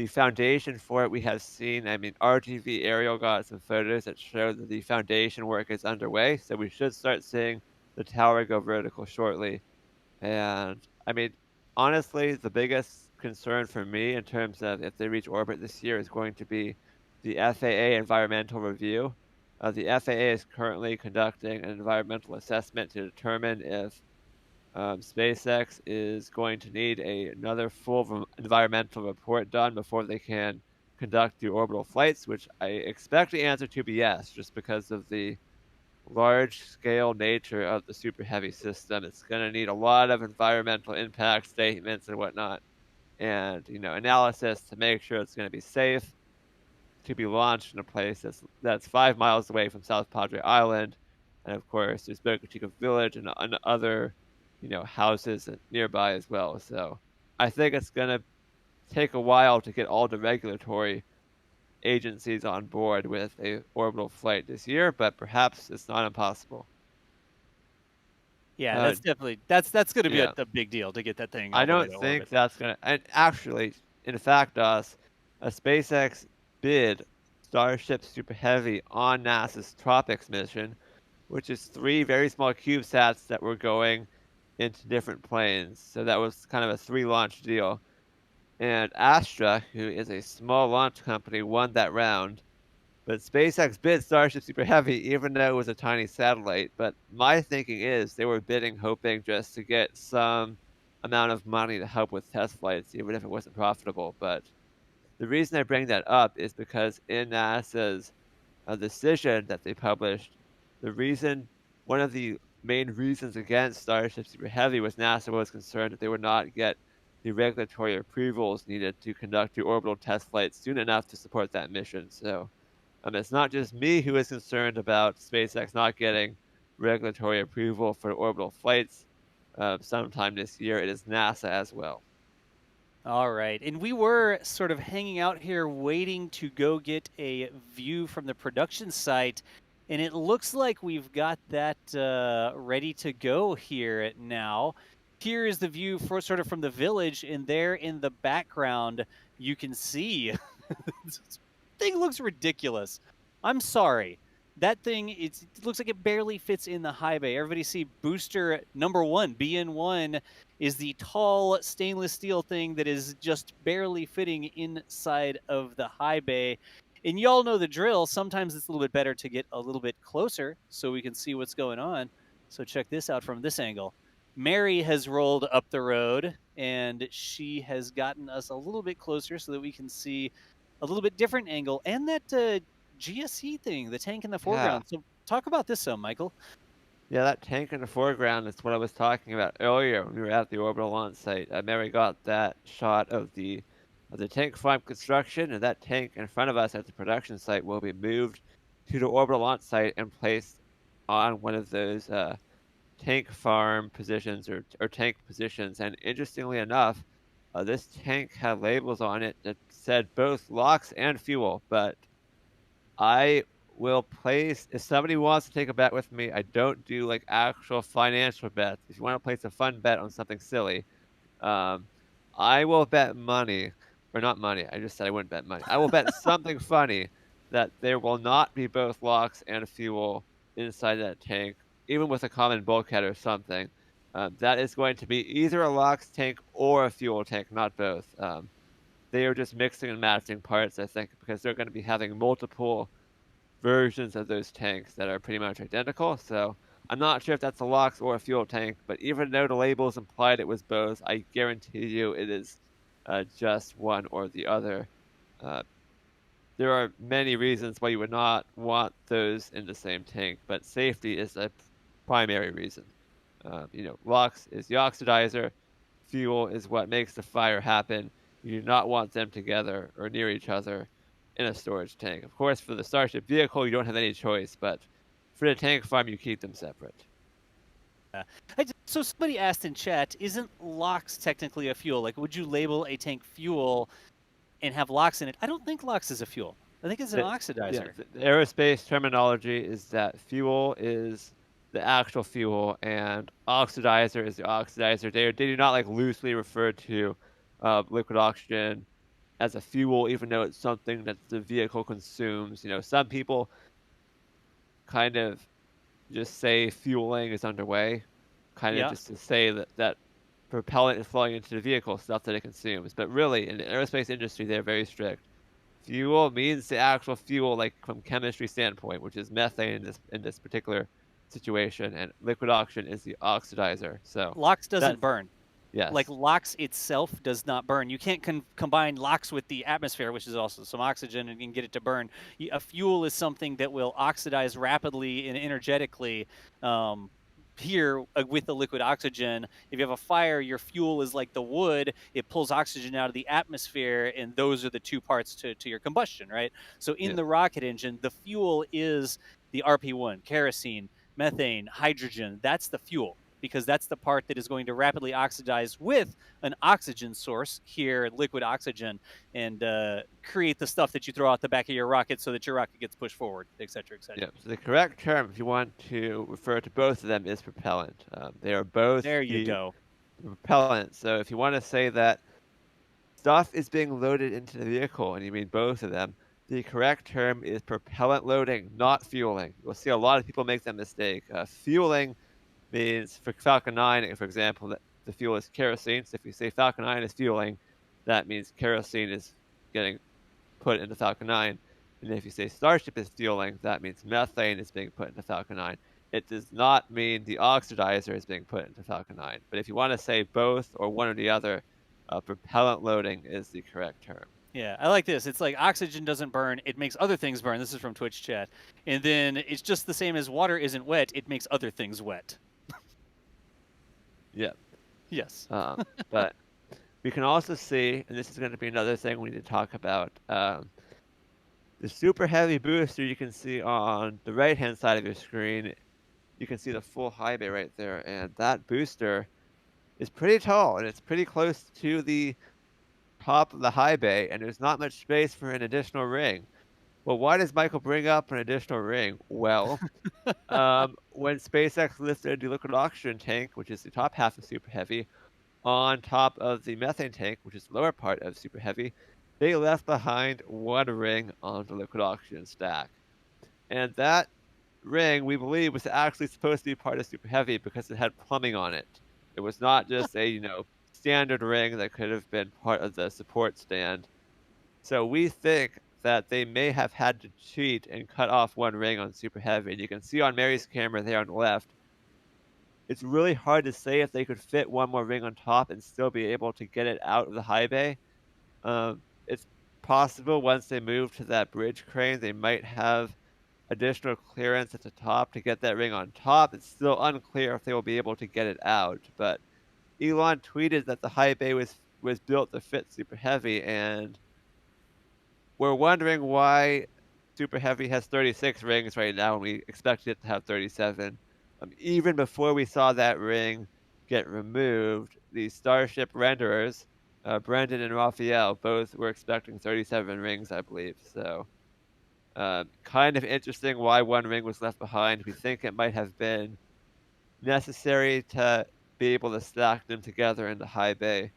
foundation for it we have seen. I mean, RTV Aerial got some photos that show that the foundation work is underway, so we should start seeing the tower go vertical shortly. And, I mean, honestly, the biggest concern for me in terms of if they reach orbit this year is going to be the FAA environmental review. The FAA is currently conducting an environmental assessment to determine if SpaceX is going to need another full environmental report done before they can conduct the orbital flights, which I expect the answer to be yes, just because of the large-scale nature of the Super Heavy system. It's going to need a lot of environmental impact statements and whatnot. and analysis to make sure it's going to be safe to be launched in a place that's 5 miles away from South Padre Island, and of course there's Boca Chica Village and other houses nearby as well. So I think it's going to take a while to get all the regulatory agencies on board with a orbital flight this year, but perhaps it's not impossible. Yeah, that's definitely that's going to be yeah. a big deal to get that thing I all the way don't to think orbit. that's gonna. And actually, in fact, a SpaceX bid Starship Super Heavy on NASA's Tropics mission, which is 3 very small CubeSats that were going into different planes. So that was kind of a 3-launch deal. And Astra, who is a small launch company, won that round. But SpaceX bid Starship Super Heavy, even though it was a tiny satellite. But my thinking is they were bidding hoping just to get some amount of money to help with test flights, even if it wasn't profitable. But the reason I bring that up is because in NASA's decision that they published, one of the main reasons against Starship Super Heavy was NASA was concerned that they would not get the regulatory approvals needed to conduct the orbital test flights soon enough to support that mission. So it's not just me who is concerned about SpaceX not getting regulatory approval for orbital flights sometime this year. It is NASA as well. All right. And we were sort of hanging out here waiting to go get a view from the production site. And it looks like we've got that ready to go here now. Here is the view for sort of from the village, and there in the background, you can see this thing looks ridiculous. I'm sorry. That thing, it looks like it barely fits in the high bay. Everybody see booster number 1, BN1, is the tall stainless steel thing that is just barely fitting inside of the high bay. And y'all know the drill. Sometimes it's a little bit better to get a little bit closer so we can see what's going on. So check this out from this angle. Mary has rolled up the road, and she has gotten us a little bit closer so that we can see a little bit different angle. And that GSE thing, the tank in the foreground. So talk about this some, Michael. Yeah, that tank in the foreground is what I was talking about earlier when we were at the orbital launch site. Mary got that shot of the tank farm construction, and that tank in front of us at the production site will be moved to the orbital launch site and placed on one of those tank farm positions or tank positions. And interestingly enough, this tank had labels on it that said both LOX and fuel, but I will place, if somebody wants to take a bet with me, I don't do like actual financial bets. If you want to place a fun bet on something silly, I will bet money, or not money, I just said I wouldn't bet money. I will bet something funny that there will not be both LOX and fuel inside that tank, even with a common bulkhead or something. That is going to be either a LOX tank or a fuel tank, not both. They are just mixing and matching parts, I think, because they're going to be having multiple versions of those tanks that are pretty much identical. So I'm not sure if that's a LOX or a fuel tank, but even though the labels implied it was both, I guarantee you it is just one or the other. There are many reasons why you would not want those in the same tank, but safety is a primary reason. LOX is the oxidizer, fuel is what makes the fire happen. You do not want them together or near each other in a storage tank. Of course, for the Starship vehicle, you don't have any choice, but for the tank farm, you keep them separate. So somebody asked in chat, isn't LOX technically a fuel? Like, would you label a tank fuel and have LOX in it? I don't think LOX is a fuel. I think it's an oxidizer. Yeah, the aerospace terminology is that fuel is the actual fuel and oxidizer is the oxidizer. They do not like loosely refer to liquid oxygen as a fuel, even though it's something that the vehicle consumes. Some people kind of just say fueling is underway, kind of just to say that propellant is flowing into the vehicle, stuff that it consumes. But really, in the aerospace industry, they're very strict. Fuel means the actual fuel, like from chemistry standpoint, which is methane in this particular situation, and liquid oxygen is the oxidizer. So LOX doesn't burn. Yes. Like LOX itself does not burn. You can't combine LOX with the atmosphere, which is also some oxygen, and get it to burn. A fuel is something that will oxidize rapidly and energetically, here with the liquid oxygen. If you have a fire, your fuel is like the wood. It pulls oxygen out of the atmosphere, and those are the two parts to your combustion, right? So in Yeah. the rocket engine, the fuel is the RP1, kerosene, methane, hydrogen. That's the fuel, because that's the part that is going to rapidly oxidize with an oxygen source, here liquid oxygen, and create the stuff that you throw out the back of your rocket so that your rocket gets pushed forward, et cetera, et cetera. Yeah. So the correct term, if you want to refer to both of them, is propellant. They are both There you the go. propellant. So if you want to say that stuff is being loaded into the vehicle, and you mean both of them, the correct term is propellant loading, not fueling. You'll see a lot of people make that mistake. Fueling means, for Falcon 9, for example, that the fuel is kerosene. So if you say Falcon 9 is fueling, that means kerosene is getting put into Falcon 9. And if you say Starship is fueling, that means methane is being put into Falcon 9. It does not mean the oxidizer is being put into Falcon 9. But if you want to say both or one or the other, propellant loading is the correct term. Yeah, I like this. It's like oxygen doesn't burn, it makes other things burn. This is from Twitch chat. And then it's just the same as water isn't wet, it makes other things wet. Yeah. Yes. But we can also see, and this is going to be another thing we need to talk about, the super heavy booster you can see on the right-hand side of your screen. You can see the full high bay right there, and that booster is pretty tall, and it's pretty close to the top of the high bay, and there's not much space for an additional ring. Well, why does Michael bring up an additional ring? Well, when SpaceX lifted the liquid oxygen tank, which is the top half of Super Heavy, on top of the methane tank, which is the lower part of Super Heavy, they left behind one ring on the liquid oxygen stack. And that ring, we believe, was actually supposed to be part of Super Heavy because it had plumbing on it. It was not just a, standard ring that could have been part of the support stand. So we think that they may have had to cheat and cut off one ring on Super Heavy. And you can see on Mary's camera there on the left, it's really hard to say if they could fit one more ring on top and still be able to get it out of the high bay. It's possible once they move to that bridge crane, they might have additional clearance at the top to get that ring on top. It's still unclear if they will be able to get it out, but Elon tweeted that the high bay was built to fit Super Heavy, and we're wondering why Super Heavy has 36 rings right now, and we expected it to have 37. Even before we saw that ring get removed, the Starship renderers, Brendan and Raphael, both were expecting 37 rings, I believe. So, kind of interesting why one ring was left behind. We think it might have been necessary to be able to stack them together in the high bay.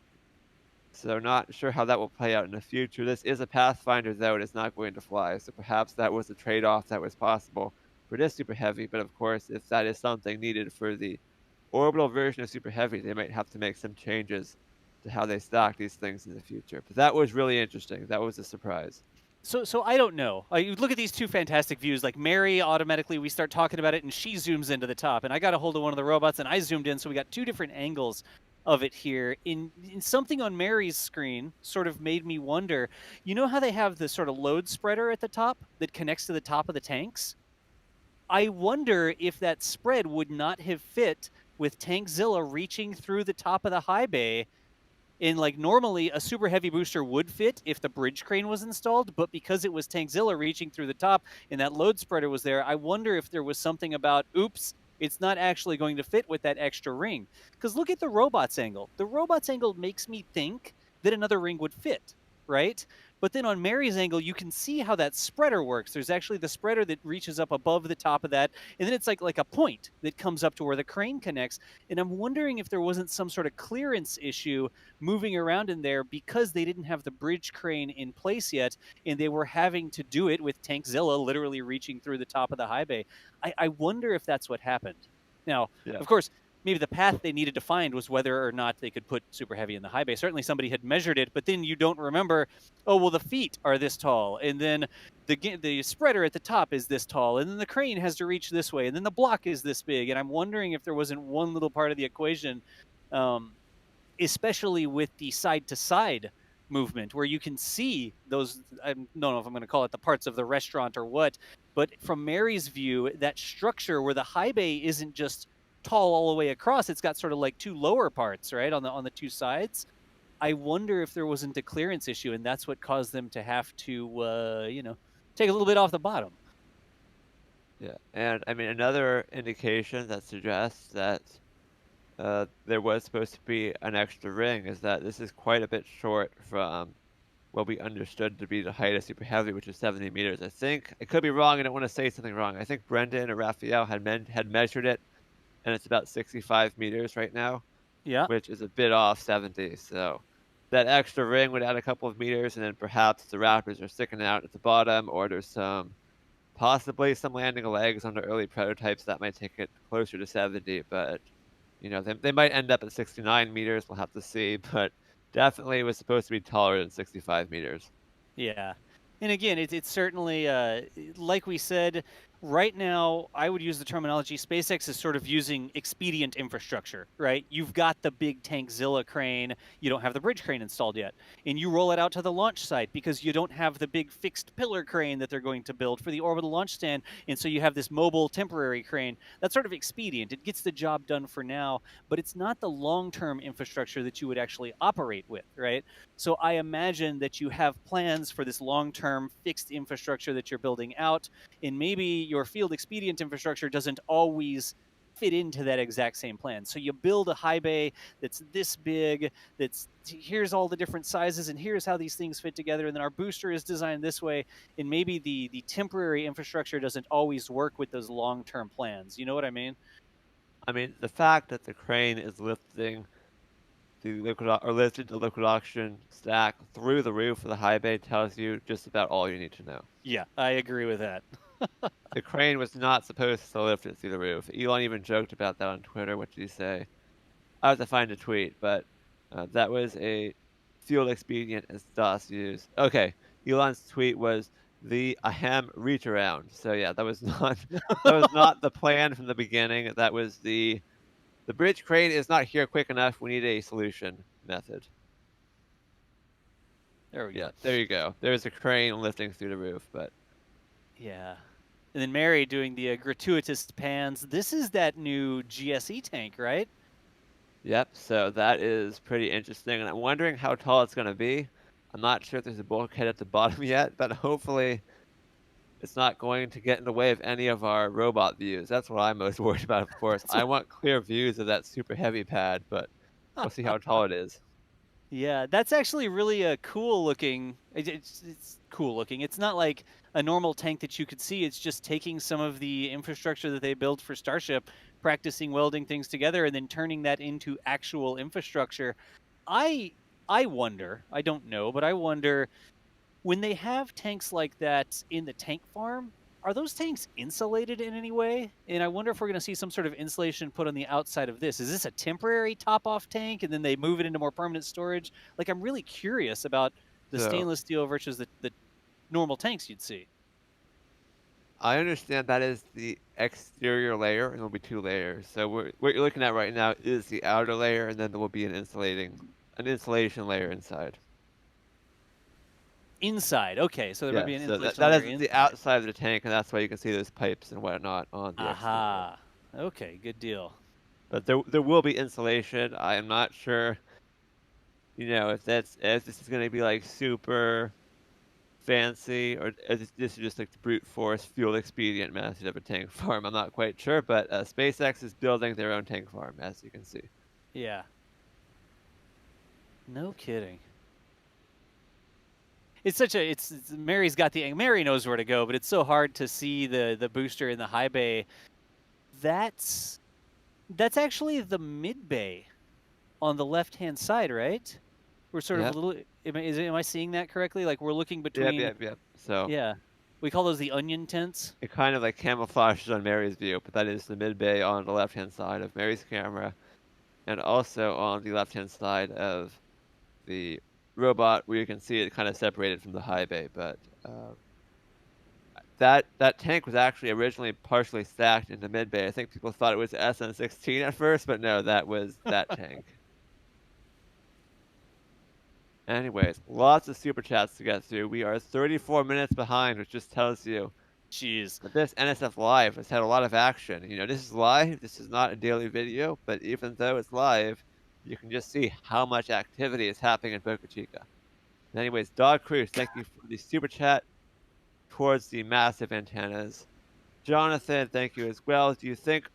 So not sure how that will play out in the future. This is a Pathfinder, though. It is not going to fly. So perhaps that was a trade-off that was possible for this Super Heavy. But of course, if that is something needed for the orbital version of Super Heavy, they might have to make some changes to how they stock these things in the future. But that was really interesting. That was a surprise. So I don't know. You look at these two fantastic views. Like Mary, automatically we start talking about it, and she zooms into the top. And I got a hold of one of the robots, and I zoomed in, so we got two different angles of it here. In something on Mary's screen sort of made me wonder. You know how they have the sort of load spreader at the top that connects to the top of the tanks? I wonder if that spread would not have fit with Tankzilla reaching through the top of the high bay. And like normally a super heavy booster would fit if the bridge crane was installed, but because it was Tankzilla reaching through the top and that load spreader was there, I wonder if there was something about, oops, it's not actually going to fit with that extra ring. Because look at the robot's angle. The robot's angle makes me think that another ring would fit, right? But then on Mary's angle, you can see how that spreader works. There's actually the spreader that reaches up above the top of that, and then it's like a point that comes up to where the crane connects. And I'm wondering if there wasn't some sort of clearance issue moving around in there because they didn't have the bridge crane in place yet, and they were having to do it with Tankzilla literally reaching through the top of the high bay. I wonder if that's what happened. Now, of course, maybe the path they needed to find was whether or not they could put Super Heavy in the high bay. Certainly somebody had measured it, but then you don't remember, oh, well, the feet are this tall, and then the spreader at the top is this tall, and then the crane has to reach this way, and then the block is this big. And I'm wondering if there wasn't one little part of the equation, especially with the side-to-side movement, where you can see those, I don't know if I'm going to call it the parts of the restaurant or what, but from Mary's view, that structure where the high bay isn't just tall all the way across. It's got sort of like two lower parts, right, on the two sides. I wonder if there wasn't a clearance issue, and that's what caused them to have to, take a little bit off the bottom. Yeah, and I mean another indication that suggests that there was supposed to be an extra ring is that this is quite a bit short from what we understood to be the height of Super Heavy, which is 70 meters. I think I could be wrong. I don't want to say something wrong. I think Brendan or Raphael had measured it, and it's about 65 meters right now, Yeah. which is a bit off 70. So that extra ring would add a couple of meters, and then perhaps the Raptors are sticking out at the bottom, or there's possibly some landing legs on the early prototypes that might take it closer to 70. But they might end up at 69 meters. We'll have to see, but definitely it was supposed to be taller than 65 meters. Yeah. And again, it's certainly, like we said, right now, I would use the terminology SpaceX is sort of using expedient infrastructure, right? You've got the big Tankzilla crane, you don't have the bridge crane installed yet. And you roll it out to the launch site because you don't have the big fixed pillar crane that they're going to build for the orbital launch stand. And so you have this mobile temporary crane. That's sort of expedient. It gets the job done for now, but it's not the long-term infrastructure that you would actually operate with, right? So I imagine that you have plans for this long-term fixed infrastructure that you're building out, and maybe your field expedient infrastructure doesn't always fit into that exact same plan. So you build a high bay that's this big, that's here's all the different sizes, and here's how these things fit together, and then our booster is designed this way, and maybe the temporary infrastructure doesn't always work with those long-term plans. You know what I mean? I mean, the fact that the crane is lifting lifted the liquid oxygen stack through the roof of the high bay tells you just about all you need to know. Yeah, I agree with that. The crane was not supposed to lift it through the roof. Elon even joked about that on Twitter. What did he say? I have to find a tweet, but that was a field expedient as DOS used. Okay, Elon's tweet was the ahem reach around. So yeah, that was not the plan from the beginning. That was the bridge crane is not here quick enough. We need a solution method. There we go. Yeah, there you go. There's a crane lifting through the roof, but yeah. And then Mary doing the gratuitous pans. This is that new GSE tank, right? yep. So that is pretty interesting, and I'm wondering how tall it's going to be. I'm not sure if there's a bulkhead at the bottom yet, but hopefully it's not going to get in the way of any of our robot views. That's what I'm most worried about, of course. I want clear views of that super heavy pad, but we'll see how tall it is. Yeah, that's actually really a cool looking. It's cool looking. It's not like a normal tank that you could see. It's just taking some of the infrastructure that they built for Starship, practicing welding things together, and then turning that into actual infrastructure. I wonder. I don't know, but I wonder when they have tanks like that in the tank farm, are those tanks insulated in any way? And I wonder if we're going to see some sort of insulation put on the outside of this. Is this a temporary top-off tank and then they move it into more permanent storage? Like, I'm really curious about the So- stainless steel versus the normal tanks you'd see. I understand that is the exterior layer, and there'll be two layers. So what you're looking at right now is the outer layer, and then there will be an insulation layer inside. Inside, okay, so there would be an so insulation that layer is the outside of the tank, and that's why you can see those pipes and whatnot on the exterior. Aha. Okay, good deal. But there will be insulation. I am not sure, if this is going to be like super fancy or if this is just like the brute force fuel expedient method of a tank farm. I'm not quite sure, but SpaceX is building their own tank farm, as you can see. Yeah. No kidding. It's such a Mary's got Mary knows where to go, but it's so hard to see the booster in the high bay. That's actually the mid bay on the left hand side, right? We're sort Yep. of a little. Am I seeing that correctly? Like we're looking between. Yep. So Yeah, we call those the onion tents. it kind of like camouflages on Mary's view, but that is the mid bay on the left hand side of Mary's camera, and also on the left hand side of the robot, where you can see it kind of separated from the high bay. But that tank was actually originally partially stacked in the mid bay. I think people thought it was SN16 at first, but no, that was that tank. Anyways, lots of super chats to get through. We are 34 minutes behind, which just tells you Jeez. But this NSF Live has had a lot of action. You know, this is live. This is not a daily video, but even though it's live, you can just see how much activity is happening in Boca Chica. Anyways, Dog Cruz, thank you for the super chat towards the massive antennas. Jonathan, thank you as well. Do you think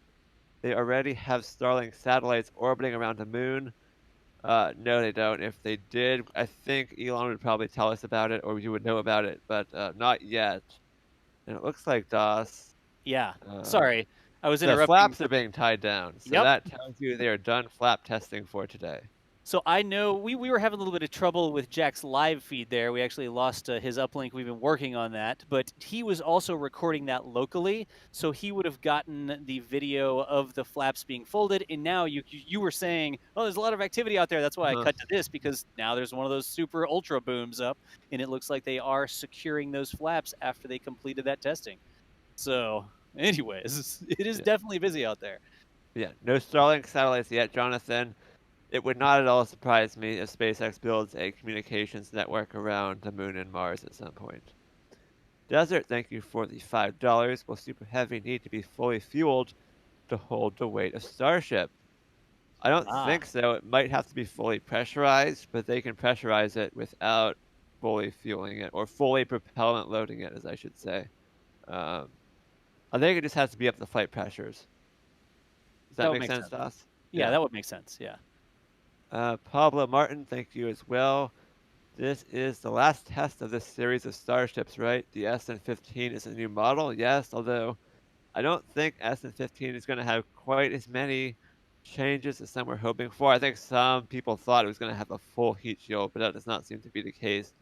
they already have Starlink satellites orbiting around the moon? No, they don't. If they did, I think Elon would probably tell us about it, or you would know about it, but not yet. And it looks like DOS. Yeah. Um, Sorry, I was the interrupting. flaps are being tied down, so Yep. that tells you they are done flap testing for today. So I know we were having a little bit of trouble with Jack's live feed there. We actually lost his uplink. We've been working on that, but he was also recording that locally, so he would have gotten the video of the flaps being folded. And now you were saying, oh, there's a lot of activity out there. That's why I cut to this, because now there's one of those super ultra booms up, and it looks like they are securing those flaps after they completed that testing. So, anyways, it is definitely busy out there. Yeah, no Starlink satellites yet, Jonathan. It would not at all surprise me if SpaceX builds a communications network around the moon and Mars at some point. Desert, thank you for the $5. Will Super Heavy need to be fully fueled to hold the weight of Starship? I don't think so. It might have to be fully pressurized, but they can pressurize it without fully fueling it, or fully propellant loading it, as I should say. I think it just has to be up to flight pressures. Does that make sense to us? Yeah, that would make sense. Yeah. Pablo Martin, thank you as well. This is the last test of this series of Starships, right? The SN15 is a new model, yes, although I don't think SN15 is going to have quite as many changes as some were hoping for. I think some people thought it was going to have a full heat shield, but that does not seem to be the case.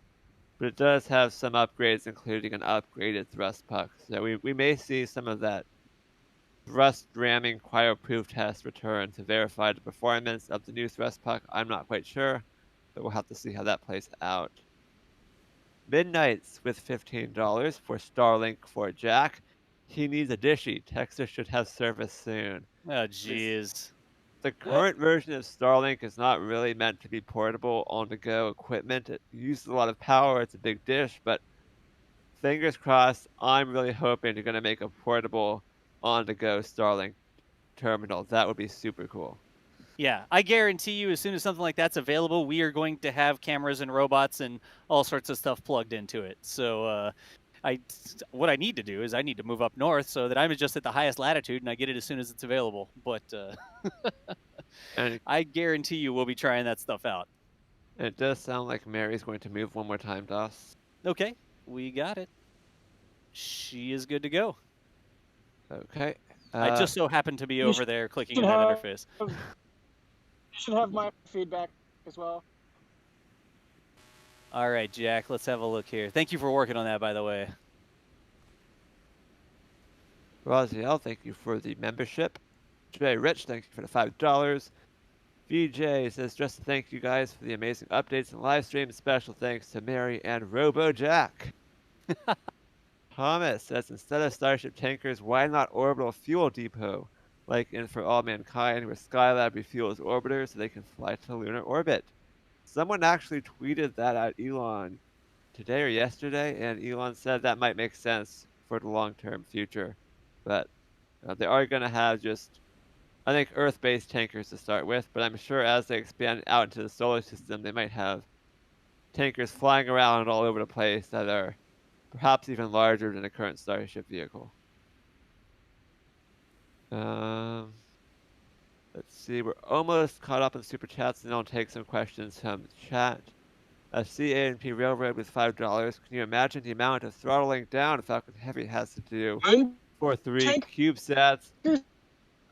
But it does have some upgrades, including an upgraded thrust puck. So we may see some of that thrust ramming cryo-proof test return to verify the performance of the new thrust puck. I'm not quite sure, but we'll have to see how that plays out. Midnights with $15 for Starlink for Jack. He needs a dishy. Texas should have service soon. Oh, jeez. The current version of Starlink is not really meant to be portable, on-the-go equipment. It uses a lot of power. It's a big dish, but fingers crossed, I'm really hoping they're going to make a portable, on-the-go Starlink terminal. That would be super cool. Yeah, I guarantee you, as soon as something like that's available, we are going to have cameras and robots and all sorts of stuff plugged into it. So, what I need to do is I need to move up north so that I'm just at the highest latitude and I get it as soon as it's available. But And I guarantee you, we'll be trying that stuff out. it does sound like Mary's going to move one more time, DOS. Okay, we got it. She is good to go. Okay. I just so happen to be over there clicking in that interface. You should have my feedback as well. All right, Jack, let's have a look here. Thank you for working on that, by the way. Raziel, thank you for the membership. Jay Rich, thank you for the $5. VJ says, just to thank you guys for the amazing updates and live streams. Special thanks to Mary and Robo Jack. Thomas says, instead of Starship tankers, why not Orbital Fuel Depot? Like in For All Mankind, where Skylab refuels orbiters so they can fly to lunar orbit. Someone actually tweeted that at Elon today or yesterday, and Elon said that might make sense for the long-term future. But they are going to have just, I think, Earth-based tankers to start with, but I'm sure as they expand out into the solar system, they might have tankers flying around all over the place that are perhaps even larger than the current Starship vehicle. Let's see, we're almost caught up in Super Chats, and I'll take some questions from the chat. CA&P Railroad with $5. Can you imagine the amount of throttling down Falcon Heavy has to do for 3 CubeSats?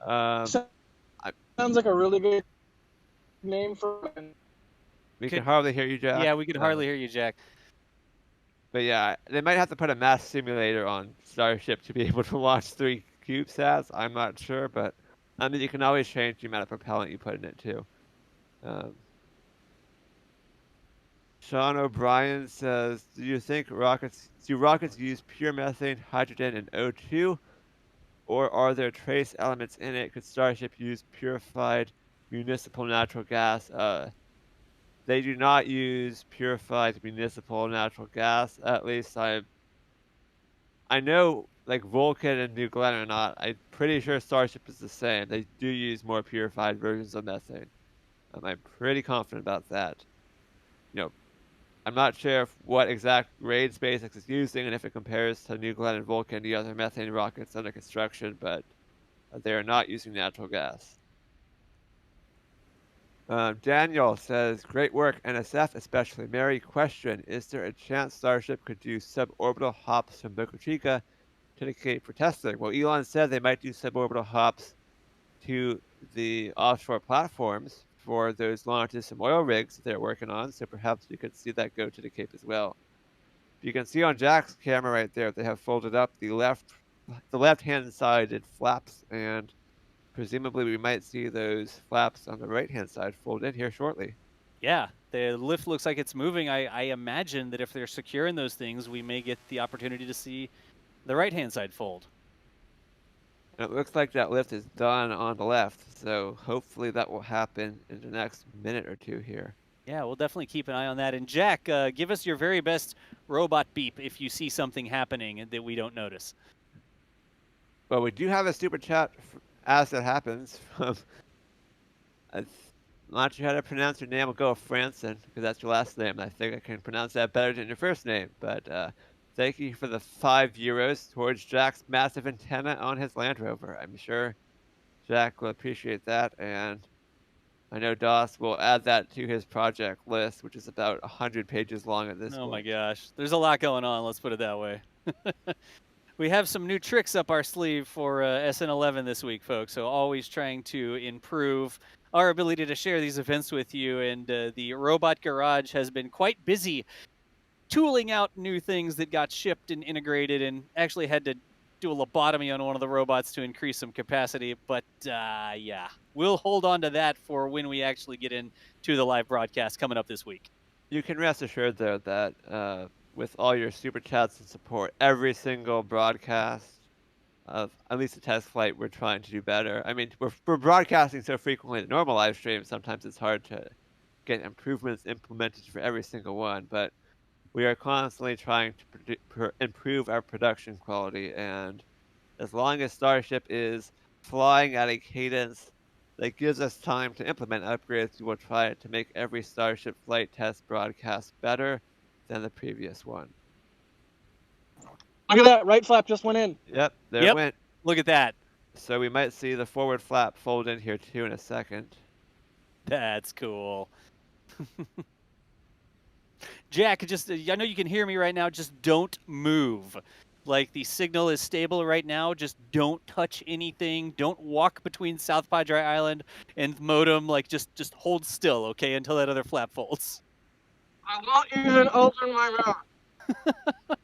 Sounds like a really good name for it. We can hardly hear you, Jack. Yeah, we could hardly hear you, Jack. But yeah, they might have to put a mass simulator on Starship to be able to launch 3 CubeSats. I'm not sure, but I mean, you can always change the amount of propellant you put in it too. Sean O'Brien says, do rockets use pure methane, hydrogen, and O2? Or are there trace elements in it? Could Starship use purified municipal natural gas? They do not use purified municipal natural gas. At least I'm I know like Vulcan and New Glenn are not. I'm pretty sure Starship is the same. They do use more purified versions of methane. I'm pretty confident about that. You know, I'm not sure what exact grade SpaceX is using and if it compares to New Glenn and Vulcan, the other methane rockets under construction, but they are not using natural gas. Daniel says, great work, NSF, especially Mary. Question, is there a chance Starship could do suborbital hops from Boca Chica to the Cape for testing? Well, Elon said they might do suborbital hops to the offshore platforms for those launches from oil rigs that they're working on, so perhaps we could see that go to the Cape as well. You can see on Jack's camera right there, they have folded up the left-hand sided flaps, and presumably we might see those flaps on the right-hand side fold in here shortly. Yeah, the lift looks like it's moving. I imagine that if they're securing those things, we may get the opportunity to see the right-hand side fold. And it looks like that lift is done on the left, so hopefully that will happen in the next minute or two here. Yeah, we'll definitely keep an eye on that. And Jack, give us your very best robot beep if you see something happening that we don't notice. Well, we do have a super chat as it happens from. I'm not sure how to pronounce your name. We'll go with Franson because that's your last name. I think I can pronounce that better than your first name. But thank you for the €5 towards Jack's massive antenna on his Land Rover. I'm sure Jack will appreciate that, and I know Doss will add that to his project list, which is about 100 pages long at this point. Oh my gosh, there's a lot going on. Let's put it that way. We have some new tricks up our sleeve for SN11 this week, folks. So always trying to improve our ability to share these events with you. And the Robot Garage has been quite busy tooling out new things that got shipped and integrated, and actually had to do a lobotomy on one of the robots to increase some capacity. But yeah, we'll hold on to that for when we actually get into the live broadcast coming up this week. You can rest assured, though, that with all your super chats and support, every single broadcast of at least a test flight, we're trying to do better. I mean, we're broadcasting so frequently the normal live stream, sometimes it's hard to get improvements implemented for every single one, but we are constantly trying to improve our production quality, and as long as Starship is flying at a cadence that gives us time to implement upgrades, we will try to make every Starship flight test broadcast better than the previous one. Look at that, right flap just went in. Yep, there it went. Look at that. So we might see the forward flap fold in here too in a second. That's cool. Jack, just I know you can hear me right now. Just don't move. Like, the signal is stable right now. Just don't touch anything. Don't walk between South Padre Island and modem. Like, just hold still, okay, until that other flap folds. I won't even open my mouth.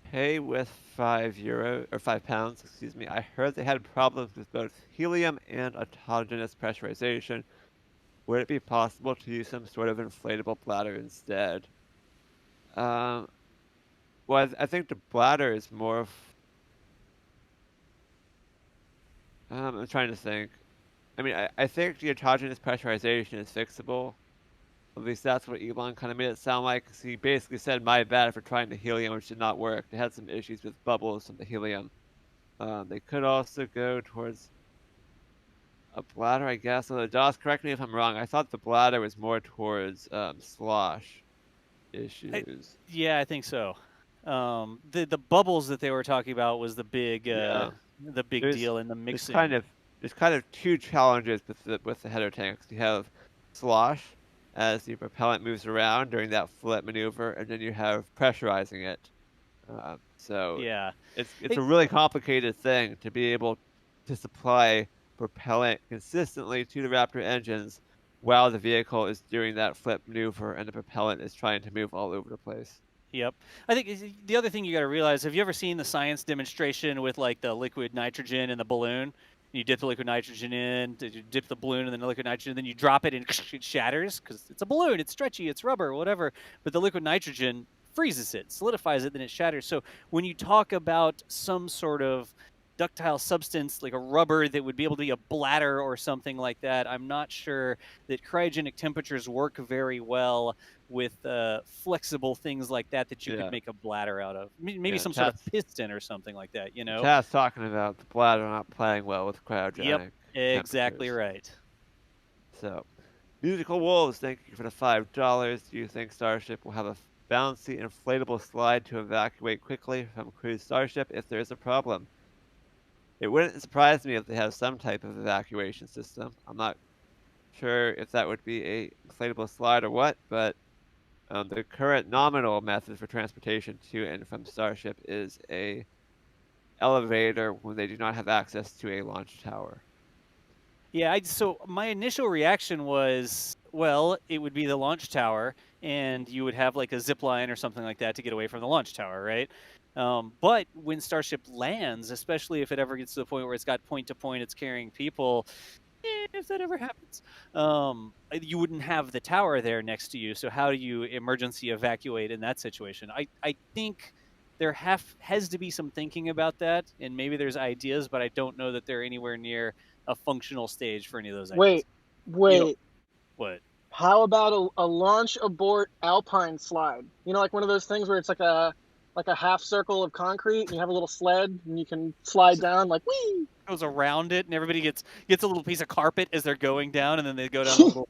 Hey, with €5 or £5, excuse me. I heard they had problems with both helium and autogenous pressurization. Would it be possible to use some sort of inflatable bladder instead? Well, I think the bladder is more of... I'm trying to think. I mean, I think the autogenous pressurization is fixable. At least that's what Elon kind of made it sound like. 'Cause he basically said, my bad for trying the helium, which did not work. They had some issues with bubbles from the helium. They could also go towards a bladder, I guess. Although, Josh, correct me if I'm wrong. I thought the bladder was more towards slosh issues. Yeah, I think so. The bubbles that they were talking about was the big deal in the mixing. There's kind of two challenges with the header tanks. You have slosh as the propellant moves around during that flip maneuver, and then you have pressurizing it. So yeah, it's a really complicated thing to be able to supply propellant consistently to the Raptor engines while the vehicle is doing that flip maneuver and the propellant is trying to move all over the place. Yep. I think the other thing you got to realize, have you ever seen the science demonstration with like the liquid nitrogen and the balloon? You dip the liquid nitrogen in, you dip the balloon and then the liquid nitrogen, and then you drop it and it shatters because it's a balloon, it's stretchy, it's rubber, whatever. But the liquid nitrogen freezes it, solidifies it, then it shatters. So when you talk about some sort of ductile substance, like a rubber that would be able to be a bladder or something like that. I'm not sure that cryogenic temperatures work very well with flexible things like that you could Yeah. make a bladder out of. Maybe Yeah, some sort of piston or something like that, you know? Chad's talking about the bladder not playing well with Yep, cryogenic exactly temperatures. right. So, Musical Wolves, thank you for the $5. Do you think Starship will have a bouncy inflatable slide to evacuate quickly from cruise Starship if there is a problem? It wouldn't surprise me if they have some type of evacuation system. I'm not sure if that would be a inflatable slide or what, but the current nominal method for transportation to and from Starship is a elevator when they do not have access to a launch tower. Yeah, so my initial reaction was, well, it would be the launch tower, and you would have like a zip line or something like that to get away from the launch tower, right? But when Starship lands, especially if it ever gets to the point where it's got point to point, it's carrying people, if that ever happens, you wouldn't have the tower there next to you. So how do you emergency evacuate in that situation? I think there has to be some thinking about that, and maybe there's ideas, but I don't know that they're anywhere near a functional stage for any of those ideas. Wait. What? How about a launch abort alpine slide? You know, like one of those things where it's like a half circle of concrete, and you have a little sled, and you can slide down like whee. Goes around it, and everybody gets a little piece of carpet as they're going down, and then they go down a little.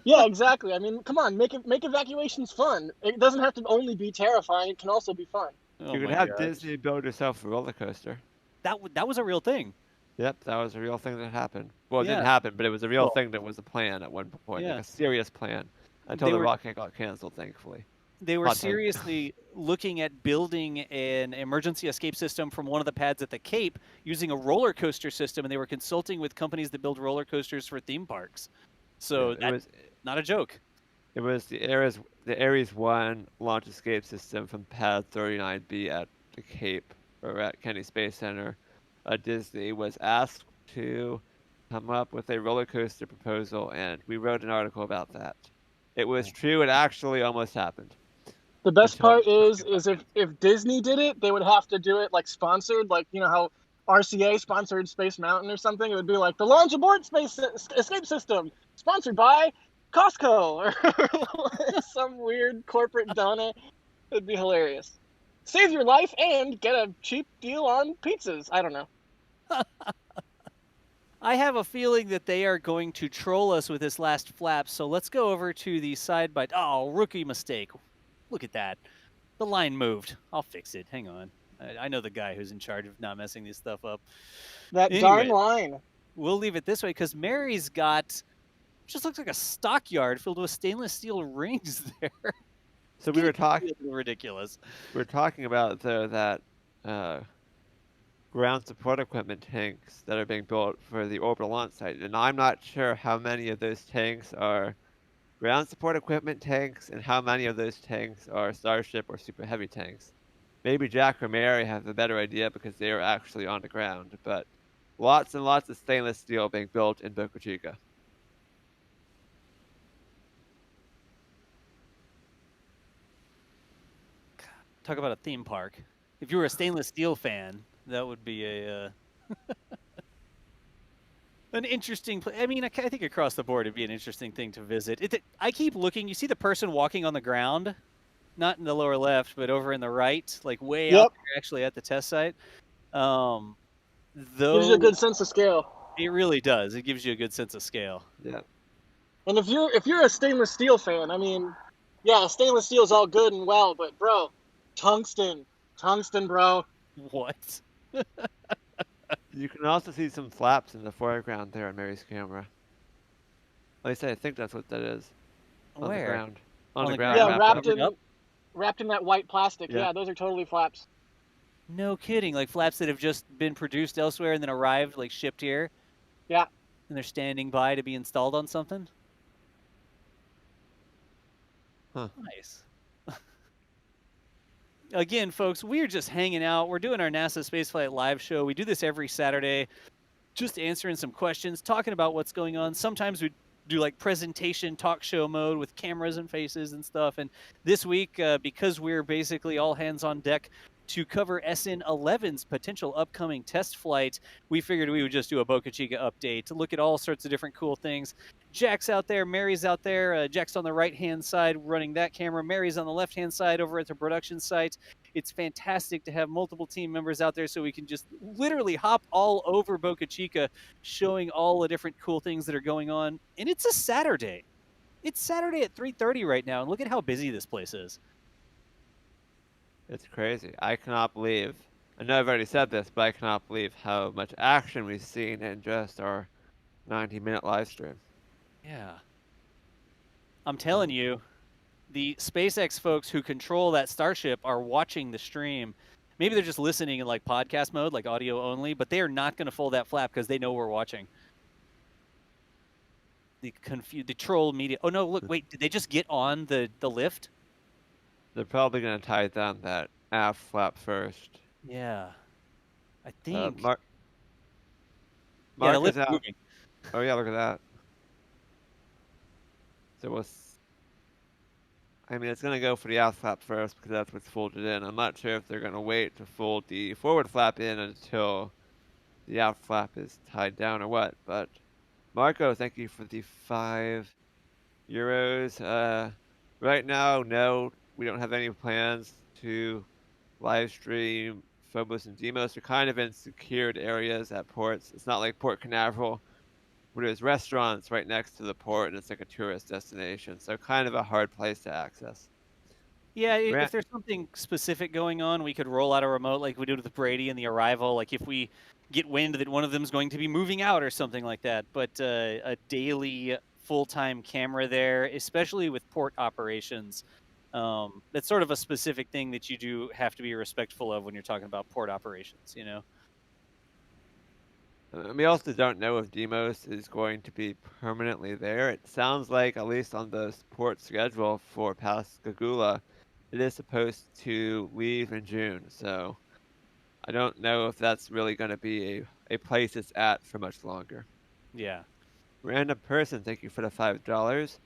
Yeah, exactly. I mean, come on, make evacuations fun. It doesn't have to only be terrifying; it can also be fun. Oh You could my have gosh. Disney build yourself a roller coaster. That was a real thing. Yep, that was a real thing that happened. Well, it Yeah. didn't happen, but it was a real Well, thing that was a plan at one point, yeah. like a serious plan, until They the were- rocket got canceled, thankfully. They were Hot take. seriously looking at building an emergency escape system from one of the pads at the Cape using a roller coaster system, and they were consulting with companies that build roller coasters for theme parks. So Yeah, that's not a joke. it was the Ares 1 launch escape system from Pad 39B at the Cape, or at Kennedy Space Center. Disney was asked to come up with a roller coaster proposal, and we wrote an article about that. It was true. It actually almost happened. The best Until- part is if Disney did it, they would have to do it like sponsored, like you know how RCA sponsored Space Mountain or something. It would be like the launch abort space escape system sponsored by Costco or some weird corporate donut. It'd be hilarious. Save your life and get a cheap deal on pizzas. I don't know. I have a feeling that they are going to troll us with this last flap, so let's go over to the side by... Oh, rookie mistake. Look at that. The line moved. I'll fix it. Hang on. I know the guy who's in charge of not messing this stuff up. That Anyway. darn line. We'll leave it this way, because Mary's got... just looks like a stockyard filled with stainless steel rings there. So we were talking. Ridiculous. We're talking about though that ground support equipment tanks that are being built for the orbital launch site, and I'm not sure how many of those tanks are ground support equipment tanks and how many of those tanks are Starship or Super Heavy tanks. Maybe Jack or Mary have a better idea because they are actually on the ground, but lots and lots of stainless steel being built in Boca Chica. Talk about a theme park. If you were a stainless steel fan, that would be a an interesting place. I mean, I think across the board it'd be an interesting thing to visit. I keep looking. You see the person walking on the ground, not in the lower left, but over in the right, like way out there, actually at the test site. Gives you a good sense of scale. It really does. It gives you a good sense of scale. Yeah. And if you're a stainless steel fan, I mean, yeah, stainless steel is all good and well, but bro, tungsten, bro. What? You can also see some flaps in the foreground there on Mary's camera. At least I think that's what that is. On Where? the ground. On On the the ground. ground. Yeah, up. wrapped in that white plastic. Yeah. Yeah, those are totally flaps. No kidding. Like flaps that have just been produced elsewhere and then arrived, like shipped here. Yeah. And they're standing by to be installed on something. Huh. Nice. Again, folks, we're just hanging out. We're doing our NASA Spaceflight live show. We do this every Saturday, just answering some questions, talking about what's going on. Sometimes we do like presentation talk show mode with cameras and faces and stuff. And this week, because we're basically all hands on deck, to cover SN11's potential upcoming test flight. We figured we would just do a Boca Chica update to look at all sorts of different cool things. Jack's out there, Mary's out there. Jack's on the right-hand side running that camera. Mary's on the left-hand side over at the production site. It's fantastic to have multiple team members out there so we can just literally hop all over Boca Chica, showing all the different cool things that are going on. And it's a Saturday. It's Saturday at 3:30 right now, and look at how busy this place is. It's crazy. I cannot believe. I know I've already said this, but I cannot believe how much action we've seen in just our 90-minute live stream. Yeah. I'm telling you, the SpaceX folks who control that Starship are watching the stream. Maybe they're just listening in like podcast mode, like audio only, but they are not going to fold that flap because they know we're watching. The troll media. Oh no! Look, wait. Did they just get on the lift? They're probably going to tie down that aft flap first. Yeah, I think. Mark Yeah, the is lift's out. moving. Oh yeah, look at that. So I mean, it's going to go for the aft flap first because that's what's folded in. I'm not sure if they're going to wait to fold the forward flap in until the aft flap is tied down or what. But Marco, thank you for the €5. Right now, no, we don't have any plans to live stream Phobos and Deimos. We're kind of in secured areas at ports. It's not like Port Canaveral, where there's restaurants right next to the port and it's like a tourist destination. So kind of a hard place to access. Yeah, if there's something specific going on, we could roll out a remote like we did with Brady and the Arrival. Like if we get wind that one of them is going to be moving out or something like that. But a daily full-time camera there, especially with port operations, that's sort of a specific thing that you do have to be respectful of when you're talking about port operations, you know? We also don't know if Deimos is going to be permanently there. It sounds like, at least on the port schedule for Pascagoula, it is supposed to leave in June. So I don't know if that's really going to be a place it's at for much longer. Yeah. Random person, thank you for the $5.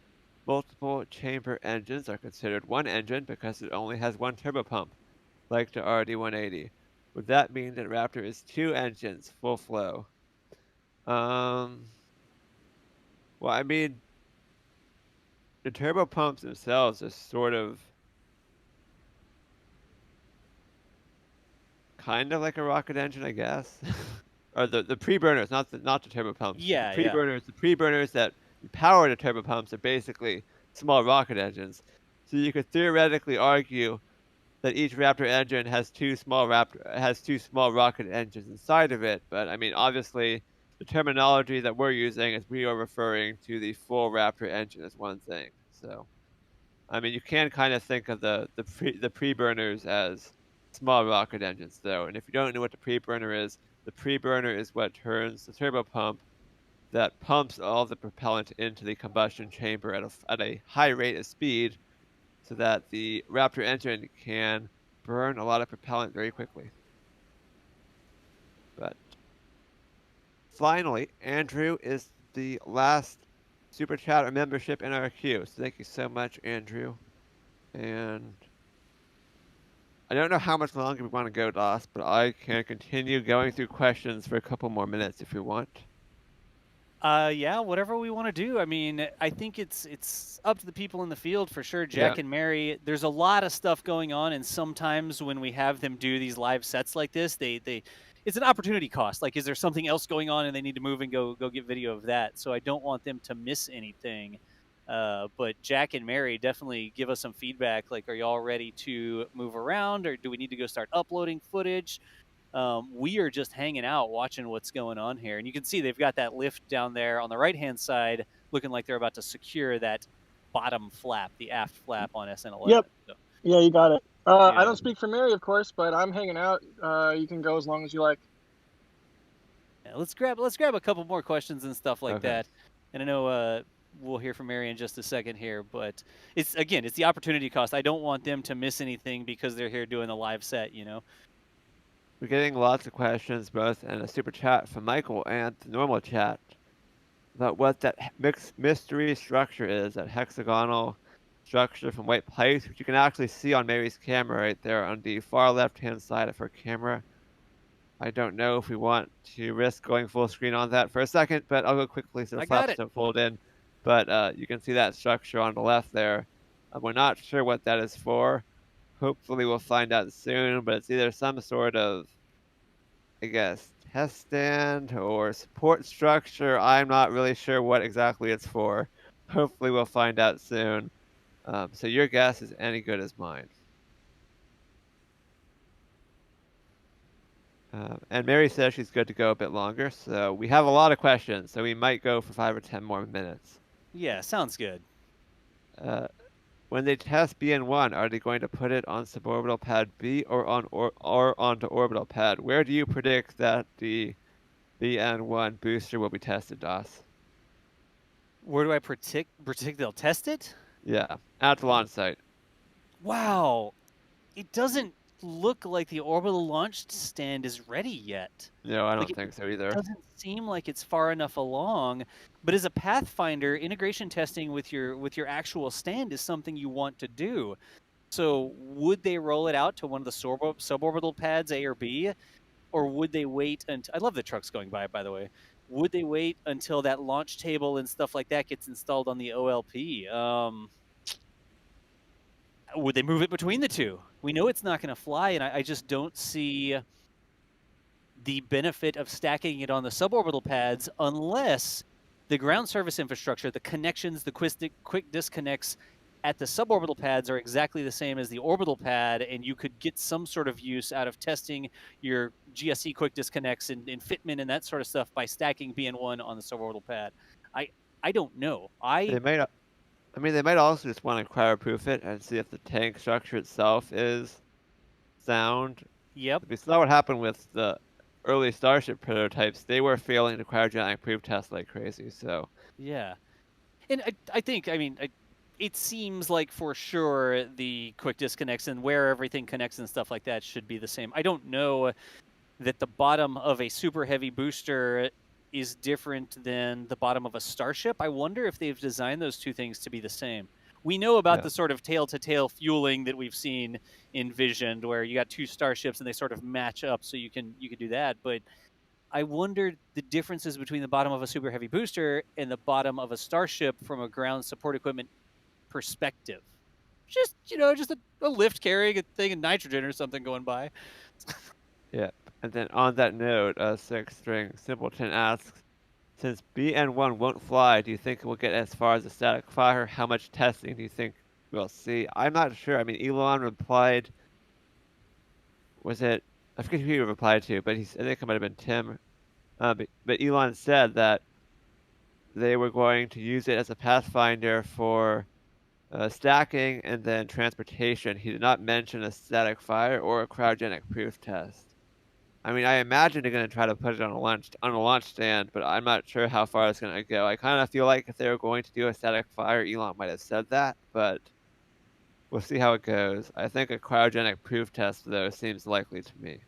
Multiple chamber engines are considered one engine because it only has one turbopump, like the RD-180. Would that mean that Raptor is two engines, full flow? Well, I mean, the turbopumps themselves are sort of kind of like a rocket engine, I guess. Or the pre-burners, not the turbopumps. Yeah, the pre-burners that power the turbopumps are basically small rocket engines. So you could theoretically argue that each Raptor engine has two small rocket engines inside of it. But I mean, obviously, the terminology that we're using is we are referring to the full Raptor engine as one thing. So, I mean, you can kind of think of the pre-burners as small rocket engines, though. And if you don't know what the pre-burner is, the pre-burner is what turns the turbopump that pumps all the propellant into the combustion chamber at a high rate of speed so that the Raptor engine can burn a lot of propellant very quickly. But finally, Andrew is the last super chat or membership in our queue. So thank you so much, Andrew. And I don't know how much longer we want to go, Doss, but I can continue going through questions for a couple more minutes if you want. Yeah, whatever we want to do. I mean, I think it's up to the people in the field for sure. Jack and Mary, there's a lot of stuff going on, and sometimes when we have them do these live sets like this, it's an opportunity cost. Like, is there something else going on and they need to move and go get video of that? So I don't want them to miss anything. But Jack and Mary, definitely give us some feedback. Like, are y'all ready to move around, or do we need to go start uploading footage? We are just hanging out watching what's going on here. And you can see they've got that lift down there on the right-hand side looking like they're about to secure that bottom flap, the aft flap on SN11. Yep. So, yeah, you got it. Yeah. I don't speak for Mary, of course, but I'm hanging out. You can go as long as you like. yeah, let's grab a couple more questions and stuff like Okay. that. And I know we'll hear from Mary in just a second here, but it's the opportunity cost. I don't want them to miss anything because they're here doing a live set, you know? We're getting lots of questions, both in a super chat from Michael and the normal chat, about what that mystery structure is, that hexagonal structure from white pipes, which you can actually see on Mary's camera right there on the far left-hand side of her camera. I don't know if we want to risk going full screen on that for a second, but I'll go quickly so the I got flaps it. don't fold in. But you can see that structure on the left there. We're not sure what that is for. Hopefully we'll find out soon, but it's either some sort of, I guess, test stand or support structure. I'm not really sure what exactly it's for. Hopefully we'll find out soon. So your guess is any good as mine. And Mary says she's good to go a bit longer, so we have a lot of questions, so we might go for 5 or 10 more minutes. Yeah, sounds good. When they test BN1, are they going to put it on suborbital pad B or onto orbital pad? Where do you predict that the BN1 booster will be tested, Doss? Where do I predict they'll test it? Yeah, at the launch site. Wow, it doesn't look like the orbital launch stand is ready yet. No, I Like don't think so either. it doesn't seem like it's far enough along. But as a pathfinder, integration testing with your actual stand is something you want to do. So would they roll it out to one of the suborbital pads A or B, or would they wait until? I love the trucks going by the way. Would they wait until that launch table and stuff like that gets installed on the OLP? Would they move it between the two? We know it's not going to fly, and I just don't see the benefit of stacking it on the suborbital pads unless the ground service infrastructure, the connections, the quick disconnects at the suborbital pads are exactly the same as the orbital pad, and you could get some sort of use out of testing your GSE quick disconnects and fitment and that sort of stuff by stacking BN1 on the suborbital pad. I don't know. They might also just want to cryo-proof it and see if the tank structure itself is sound. Yep. We saw what happened with the early Starship prototypes. They were failing to cryogenic proof test like crazy, so. Yeah. And I think, it seems like for sure the quick disconnects and where everything connects and stuff like that should be the same. I don't know that the bottom of a super heavy booster is different than the bottom of a Starship. I wonder if they've designed those two things to be the same. We know about the sort of tail-to-tail fueling that we've seen envisioned, where you got two starships and they sort of match up, so you can do that. But I wondered the differences between the bottom of a super heavy booster and the bottom of a Starship from a ground support equipment perspective. Just a lift carrying a thing of nitrogen or something going by. Yeah, and then on that note, Six String Simpleton asks, since BN1 won't fly, do you think it will get as far as a static fire? How much testing do you think we'll see? I'm not sure. I mean, Elon replied, was it, I forget who he replied to, but I think it might have been Tim. But Elon said that they were going to use it as a pathfinder for stacking and then transportation. He did not mention a static fire or a cryogenic proof test. I mean, I imagine they're going to try to put it on a launch stand, but I'm not sure how far it's going to go. I kind of feel like if they were going to do a static fire, Elon might have said that, but we'll see how it goes. I think a cryogenic proof test, though, seems likely to me.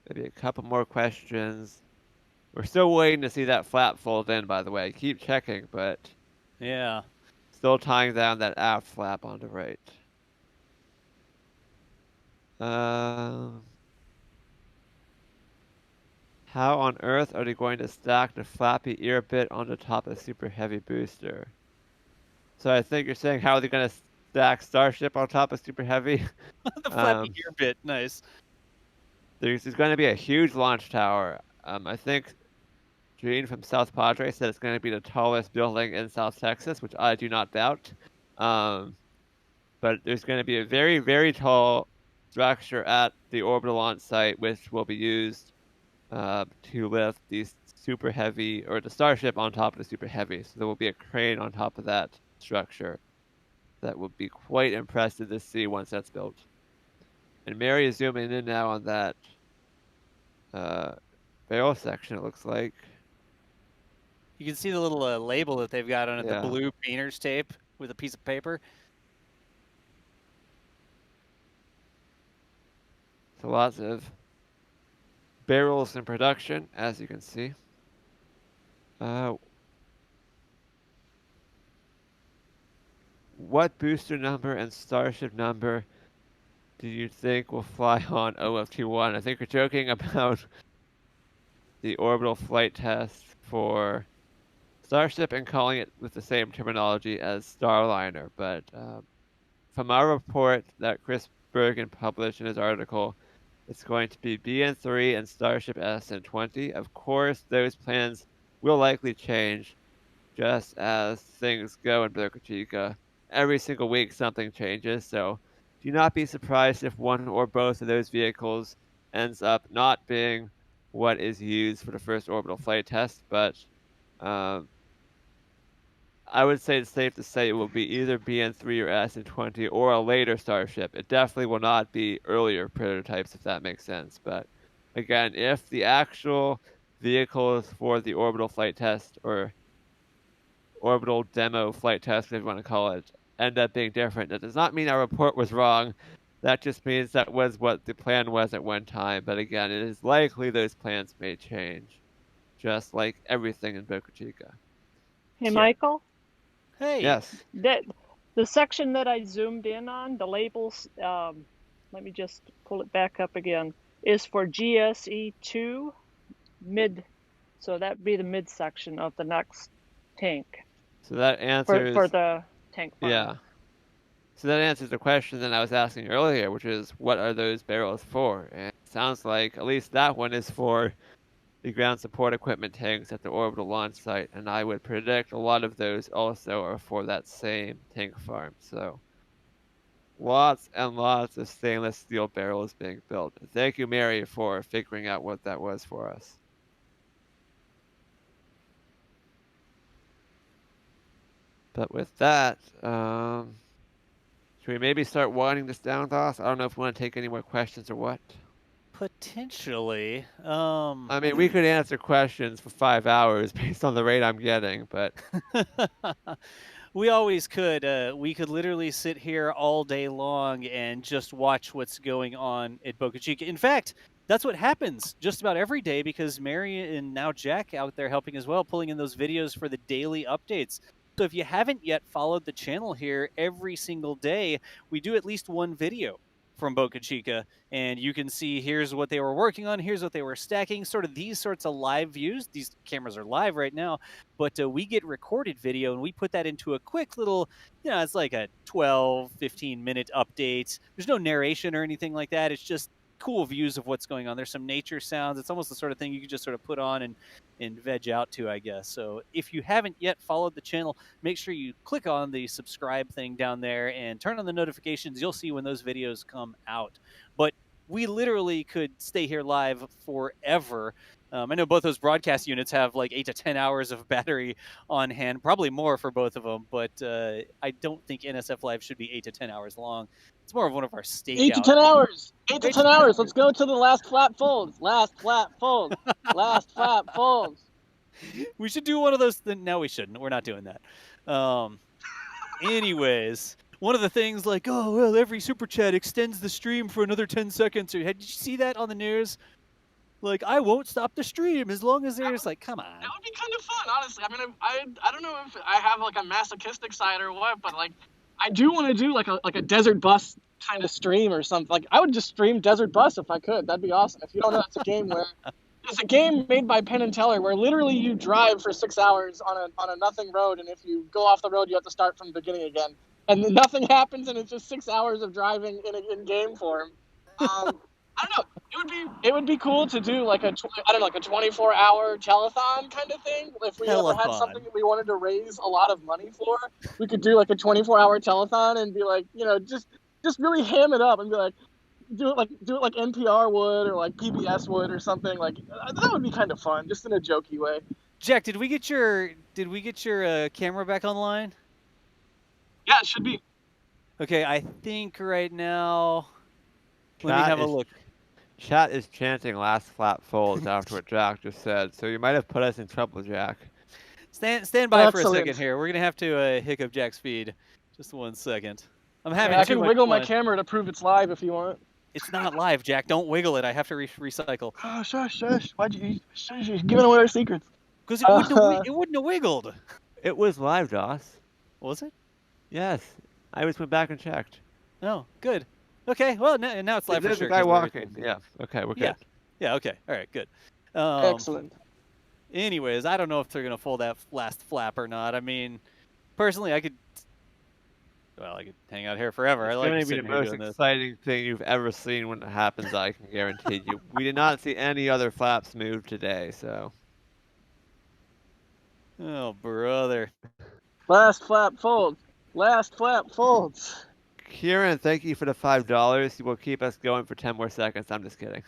Maybe a couple more questions. We're still waiting to see that flap fold in, by the way. Keep checking, but yeah, still tying down that aft flap on the right. How on earth are they going to stack the flappy ear bit on the top of Super Heavy booster? So I think you're saying how are they going to stack Starship on top of Super Heavy? the flappy ear bit, nice. There's going to be a huge launch tower. I think Gene from South Padre said it's going to be the tallest building in South Texas, which I do not doubt. But there's going to be a very, very tall structure at the orbital launch site, which will be used to lift the Super Heavy, or the Starship on top of the Super Heavy. So there will be a crane on top of that structure that will be quite impressive to see once that's built. And Mary is zooming in now on that barrel section, it looks like. You can see the little label that they've got on it, Yeah. the blue painter's tape with a piece of paper. So lots of barrels in production, as you can see. What booster number and Starship number do you think will fly on OFT-1? I think you're joking about the orbital flight test for Starship and calling it with the same terminology as Starliner, but from our report that Chris Bergen published in his article, it's going to be BN3 and Starship SN20. Of course, those plans will likely change just as things go in Boca Chica. Every single week something changes, so do not be surprised if one or both of those vehicles ends up not being what is used for the first orbital flight test, but I would say it's safe to say it will be either BN3 or SN20 or a later Starship. It definitely will not be earlier prototypes, if that makes sense. But again, if the actual vehicles for the orbital flight test or orbital demo flight test, if you want to call it, end up being different, that does not mean our report was wrong. That just means that was what the plan was at one time. But again, it is likely those plans may change, just like everything in Boca Chica. Hey, Yeah. Michael, Hey. Yes. the section that I zoomed in on, the labels, let me just pull it back up again, is for GSE2 mid, so that'd be the mid section of the next tank So that answers for the tank farm. Yeah. So that answers the question that I was asking earlier, which is what are those barrels for? And it sounds like at least that one is for the ground support equipment tanks at the orbital launch site, and I would predict a lot of those also are for that same tank farm. So lots and lots of stainless steel barrels being built. Thank you, Mary, for figuring out what that was for us. But with that, should we maybe start winding this down, Doss? I don't know if we want to take any more questions or what. Potentially. I mean, we could answer questions for 5 hours based on the rate I'm getting, but We always could. We could literally sit here all day long and just watch what's going on at Boca Chica. In fact, that's what happens just about every day because Mary and now Jack out there helping as well, pulling in those videos for the daily updates. So if you haven't yet followed the channel here, every single day we do at least one video from Boca Chica, and you can see here's what they were working on, here's what they were stacking, sort of these sorts of live views. These cameras are live right now, but we get recorded video and we put that into a quick little, it's like a 12, 15-minute update. There's no narration or anything like that. It's just cool views of what's going on. There's some nature sounds. It's almost the sort of thing you could just sort of put on and veg out to, I guess. So if you haven't yet followed the channel, make sure you click on the subscribe thing down there and turn on the notifications. You'll see when those videos come out. But we literally could stay here live forever. I know both those broadcast units have like 8 to 10 hours of battery on hand, probably more for both of them, but I don't think NSF Live should be 8 to 10 hours long. It's more of one of our stakeout. 8 to 10 hours. 8 to 10 hours. Let's go to the last flap folds. Last flap folds. Last flap folds. We should do one of those. No, we shouldn't. We're not doing that. Anyways, one of the things like, oh, well, every super chat extends the stream for another 10 seconds. Did you see that on the news? Like, I won't stop the stream as long as there's like, come on. That would be kind of fun, honestly. I mean, I don't know if I have like a masochistic side or what, but like, I do want to do like a desert bus kind of stream or something. Like, I would just stream Desert Bus if I could. That'd be awesome. If you don't know, it's a game where it's a game made by Penn and Teller where literally you drive for 6 hours on a nothing road, and if you go off the road, you have to start from the beginning again, and nothing happens, and it's just 6 hours of driving in game form. I don't know. It would be cool to do like a 24-hour telethon kind of thing. If we ever had something that we wanted to raise a lot of money for, we could do like a 24-hour telethon and be like, just really ham it up and be like, do it like NPR would or like PBS would or something. Like that would be kind of fun, just in a jokey way. Jack, did we get your camera back online? Yeah, it should be. Okay, I think right now. Let me have a look. Chat is chanting last flap folds after what Jack just said, so you might have put us in trouble, Jack. Stand by for a second here. We're gonna have to hiccup Jack's feed. Just 1 second. I'm having. I can wiggle my camera to prove it's live if you want. It's not live, Jack. Don't wiggle it. I have to recycle. Oh, shush. Why'd you? Shush, you're giving away our secrets. Because it wouldn't have wiggled. It was live, Doss. Was it? Yes. I just went back and checked. Oh, good. Okay, well, now it's live for There's sure. a guy 'cause we're walking. recording. Yeah. Okay, we're Yeah. good. Yeah, okay. All right, good. Excellent. Anyways, I don't know if they're going to fold that last flap or not. I mean, personally, I could hang out here forever. I It's like going to be sitting the here most doing this. exciting thing you've ever seen when it happens, I can guarantee you. We did not see any other flaps move today, so. Oh, brother. Last flap folds. Last flap folds. Kieran, thank you for the $5. You will keep us going for 10 more seconds. I'm just kidding.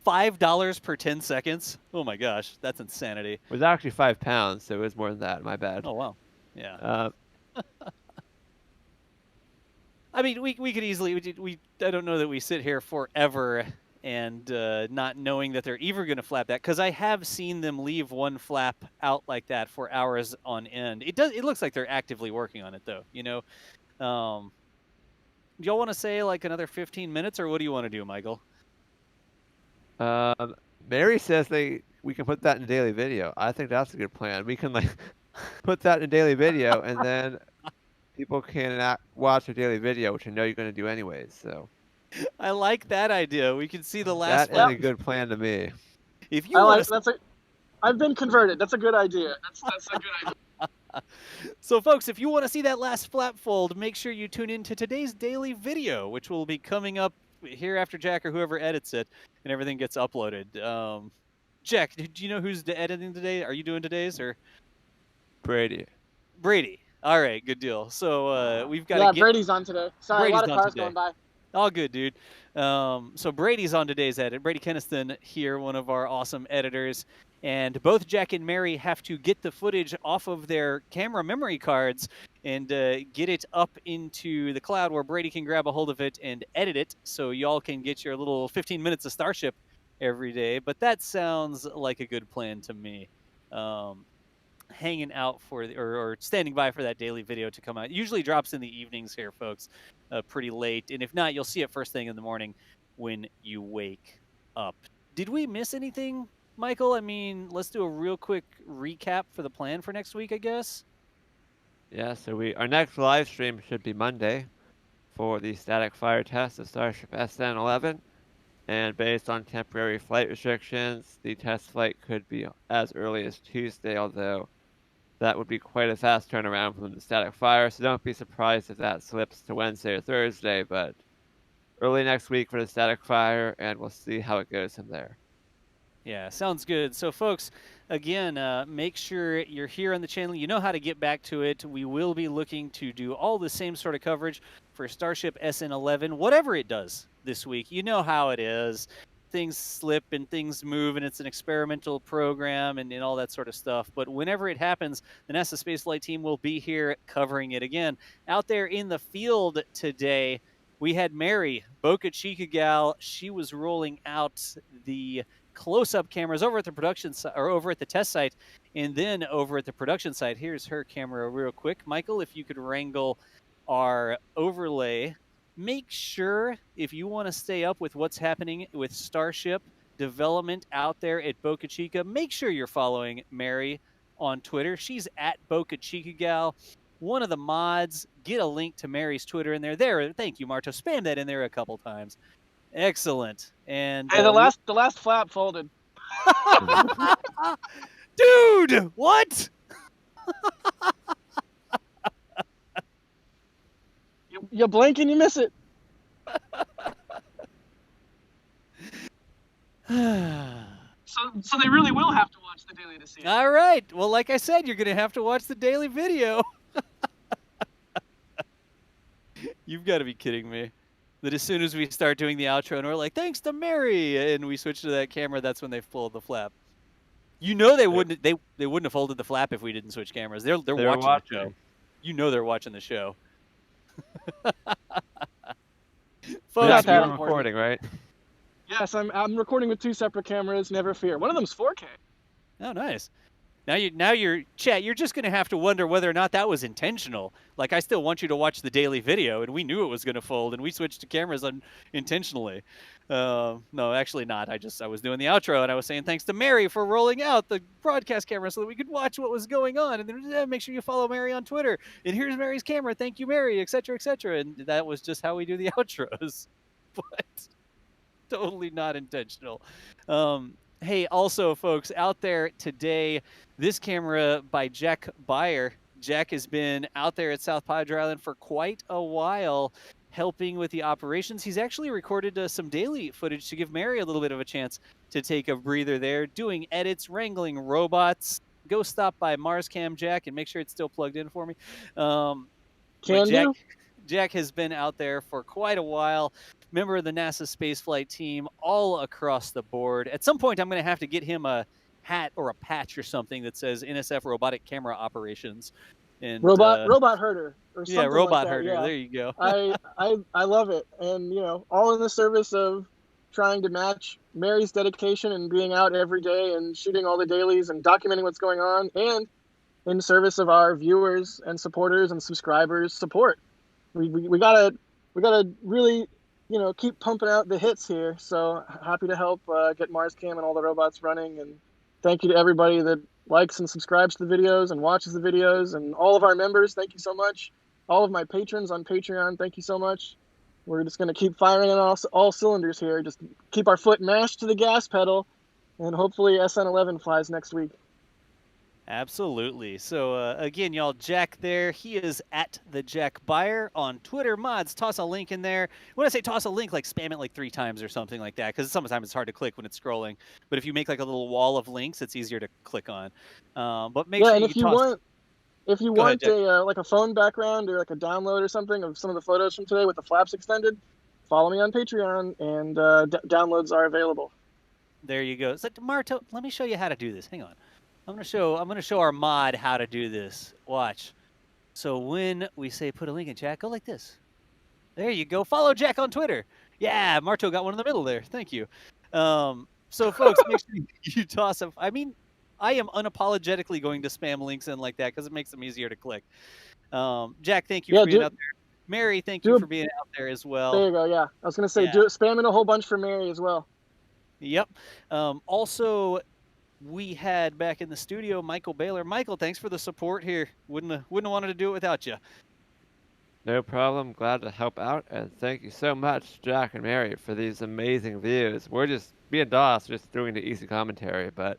$5 per 10 seconds? Oh my gosh, that's insanity. It was actually £5, so it was more than that. My bad. Oh wow. Yeah. I mean, we could easily I don't know that we sit here forever and not knowing that they're even going to flap that, because I have seen them leave one flap out like that for hours on end. It looks like they're actively working on it though. You know. Do y'all want to say like another 15 minutes, or what do you want to do, Michael? Mary says we can put that in daily video. I think that's a good plan. We can like put that in daily video, and then people can watch a daily video, which I know you're going to do anyways. So I like that idea. We can see the last that flap. is a good plan to me. If you I want like I've been converted. That's a good idea. That's a good idea. So, folks, if you want to see that last flap fold, make sure you tune in to today's daily video, which will be coming up here after Jack or whoever edits it, and everything gets uploaded. Jack, do you know who's editing today? Are you doing today's or Brady? Brady. All right, good deal. So we've got to get Brady's on today. Sorry, Brady's a lot of on cars today. going by. All good, dude. So Brady's on today's edit. Brady Keniston here, one of our awesome editors. And both Jack and Mary have to get the footage off of their camera memory cards and get it up into the cloud where Brady can grab a hold of it and edit it so y'all can get your little 15 minutes of Starship every day. But that sounds like a good plan to me. Hanging out for or standing by for that daily video to come out. It usually drops in the evenings here, folks, pretty late. And if not, you'll see it first thing in the morning when you wake up. Did we miss anything, Michael? I mean, let's do a real quick recap for the plan for next week, I guess. Yeah, so our next live stream should be Monday for the static fire test of Starship SN11. And based on temporary flight restrictions, the test flight could be as early as Tuesday, although that would be quite a fast turnaround from the static fire, so don't be surprised if that slips to Wednesday or Thursday, but early next week for the static fire, and we'll see how it goes from there. Yeah, sounds good. So, folks, again, make sure you're here on the channel. You know how to get back to it. We will be looking to do all the same sort of coverage for Starship SN11, whatever it does this week. You know how it is. Things slip and things move, and it's an experimental program and all that sort of stuff. But whenever it happens, the NASA Spaceflight team will be here covering it again. Out there in the field today, we had Mary, Boca Chica gal. She was rolling out the close-up cameras over at the production site, or over at the test site, and then over at the production site. Here's her camera real quick. Michael, if you could wrangle our overlay. Make sure, if you want to stay up with what's happening with Starship development out there at Boca Chica, make sure you're following Mary on Twitter. She's at Boca Chica gal. One of the mods, get a link to Mary's Twitter in there. There, thank you, Marto. Spam that in there a couple times. Excellent. And Hey, the last flap folded. Dude, what? You blink and you miss it. So they really will have to watch the daily to see it. All right. Well, like I said, you're going to have to watch the daily video. You've got to be kidding me. That as soon as we start doing the outro and we're like, thanks to Mary, and we switch to that camera, that's when they pulled the flap. You know they wouldn't have folded the flap if we didn't switch cameras. They're watching the show. You know they're watching the show. Folks, that you're recording, right? Yes, I'm recording with 2 separate cameras. Never fear. One of them's 4K. Oh, nice. Now you're chat. You're just gonna have to wonder whether or not that was intentional. Like, I still want you to watch the daily video, and we knew it was gonna fold, and we switched to cameras intentionally. No, actually not. I was doing the outro and I was saying thanks to Mary for rolling out the broadcast camera so that we could watch what was going on. And then make sure you follow Mary on Twitter. And here's Mary's camera. Thank you, Mary, etc., etc. And that was just how we do the outros. But totally not intentional. Hey, also, folks, out there today, this camera by Jack Beyer. Jack has been out there at South Padre Island for quite a while, helping with the operations. He's actually recorded some daily footage to give Mary a little bit of a chance to take a breather there, doing edits, wrangling robots. Go stop by Marscam, Jack, and make sure it's still plugged in for me. But Jack has been out there for quite a while. Member of the NASA spaceflight team all across the board. At some point, I'm going to have to get him a hat or a patch or something that says NSF robotic camera operations. And robot herder or something robot like that. herder. Yeah. There you go. I love it, and all in the service of trying to match Mary's dedication and being out every day and shooting all the dailies and documenting what's going on, and in service of our viewers and supporters and subscribers' support. We gotta really keep pumping out the hits here. So happy to help get Marscam and all the robots running, and thank you to everybody that likes and subscribes to the videos and watches the videos, and all of our members. Thank you so much. All of my patrons on Patreon, thank you so much. We're just going to keep firing on all cylinders here. Just keep our foot mashed to the gas pedal, and hopefully SN11 flies next week. Absolutely. So again, y'all, Jack there, he is at the Jack Beyer on Twitter. Mods, toss a link in there. When I say toss a link, like spam it like 3 times or something like that, because sometimes it's hard to click when it's scrolling. But if you make like a little wall of links, it's easier to click on. But make sure and if you want like a phone background or like a download or something of some of the photos from today with the flaps extended, follow me on Patreon, and downloads are available. There you go. It's like, Marto, let me show you how to do this. Hang on. I'm gonna show our mod how to do this. Watch. So when we say put a link in chat, go like this. There you go. Follow Jack on Twitter. Yeah, Marto got one in the middle there. Thank you. So folks, make sure you toss them. I mean, I am unapologetically going to spam links in like that because it makes them easier to click. Jack, thank you for being out there. Mary, thank you for being out there as well. There you go. Yeah, I was gonna say, spam in a whole bunch for Mary as well. Yep. Also, we had back in the studio Michael Baylor. Michael, thanks for the support here. Wouldn't have wanted to do it without you. No problem. Glad to help out, and thank you so much, Jack and Mary, for these amazing views. We're just me and Doss just doing the easy commentary, but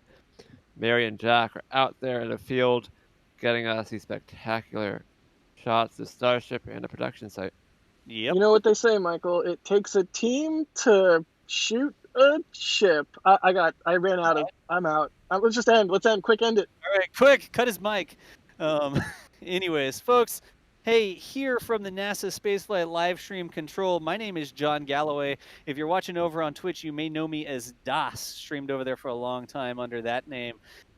Mary and Jack are out there in the field, getting us these spectacular shots of Starship and the production site. Yep. You know what they say, Michael? It takes a team to shoot a ship. I'm out. Let's end. Quick, end it. All right, quick, cut his mic. Anyways, folks, hey, here from the NASA Spaceflight live stream control, my name is John Galloway. If you're watching over on Twitch, you may know me as Das, streamed over there for a long time under that name.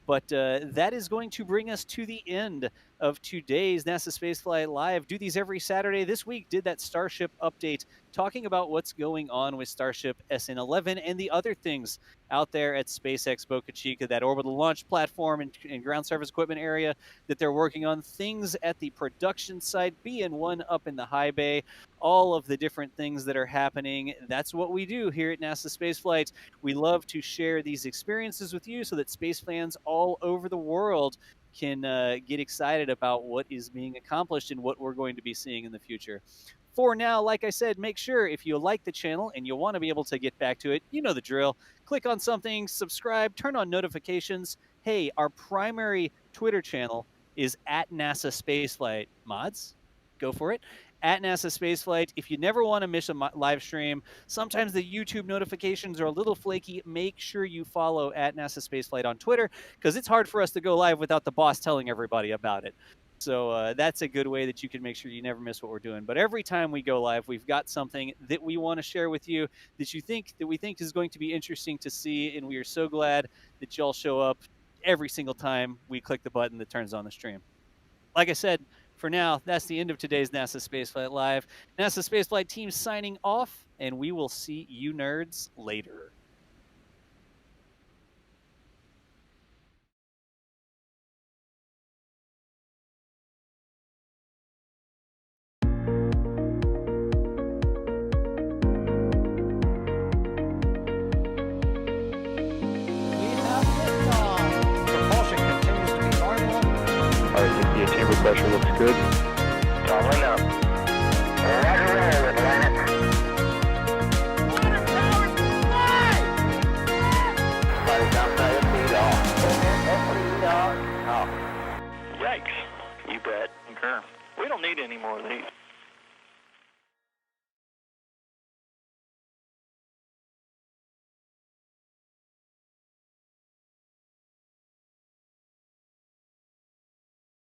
But that is going to bring us to the end of today's NASA Spaceflight Live. Do these every Saturday. This week did that Starship update, talking about what's going on with Starship SN11 and the other things out there at SpaceX Boca Chica, that orbital launch platform and ground service equipment area that they're working on, things at the production site, BN1 up in the high bay, all of the different things that are happening. That's what we do here at NASA Spaceflight. We love to share these experiences with you so that space fans all over the world can get excited about what is being accomplished and what we're going to be seeing in the future. For now, like I said, make sure if you like the channel and you want to be able to get back to it, you know the drill. Click on something, subscribe, turn on notifications. Hey, our primary Twitter channel is at NASA Spaceflight. Mods, go for it. At NASA Spaceflight. If you never want to miss a live stream, sometimes the YouTube notifications are a little flaky. Make sure you follow at NASA Spaceflight on Twitter, because it's hard for us to go live without the boss telling everybody about it. So that's a good way that you can make sure you never miss what we're doing. But every time we go live, we've got something that we want to share with you that we think is going to be interesting to see, and we are so glad that y'all show up every single time we click the button that turns on the stream. Like I said, for now, that's the end of today's NASA Spaceflight Live. NASA Spaceflight team signing off, and we will see you nerds later. pressure looks good. Following up. Roger, roll, Atlantic. Flight downside of speed off. NSF off. Yikes. You bet. Concur. We don't need any more of these.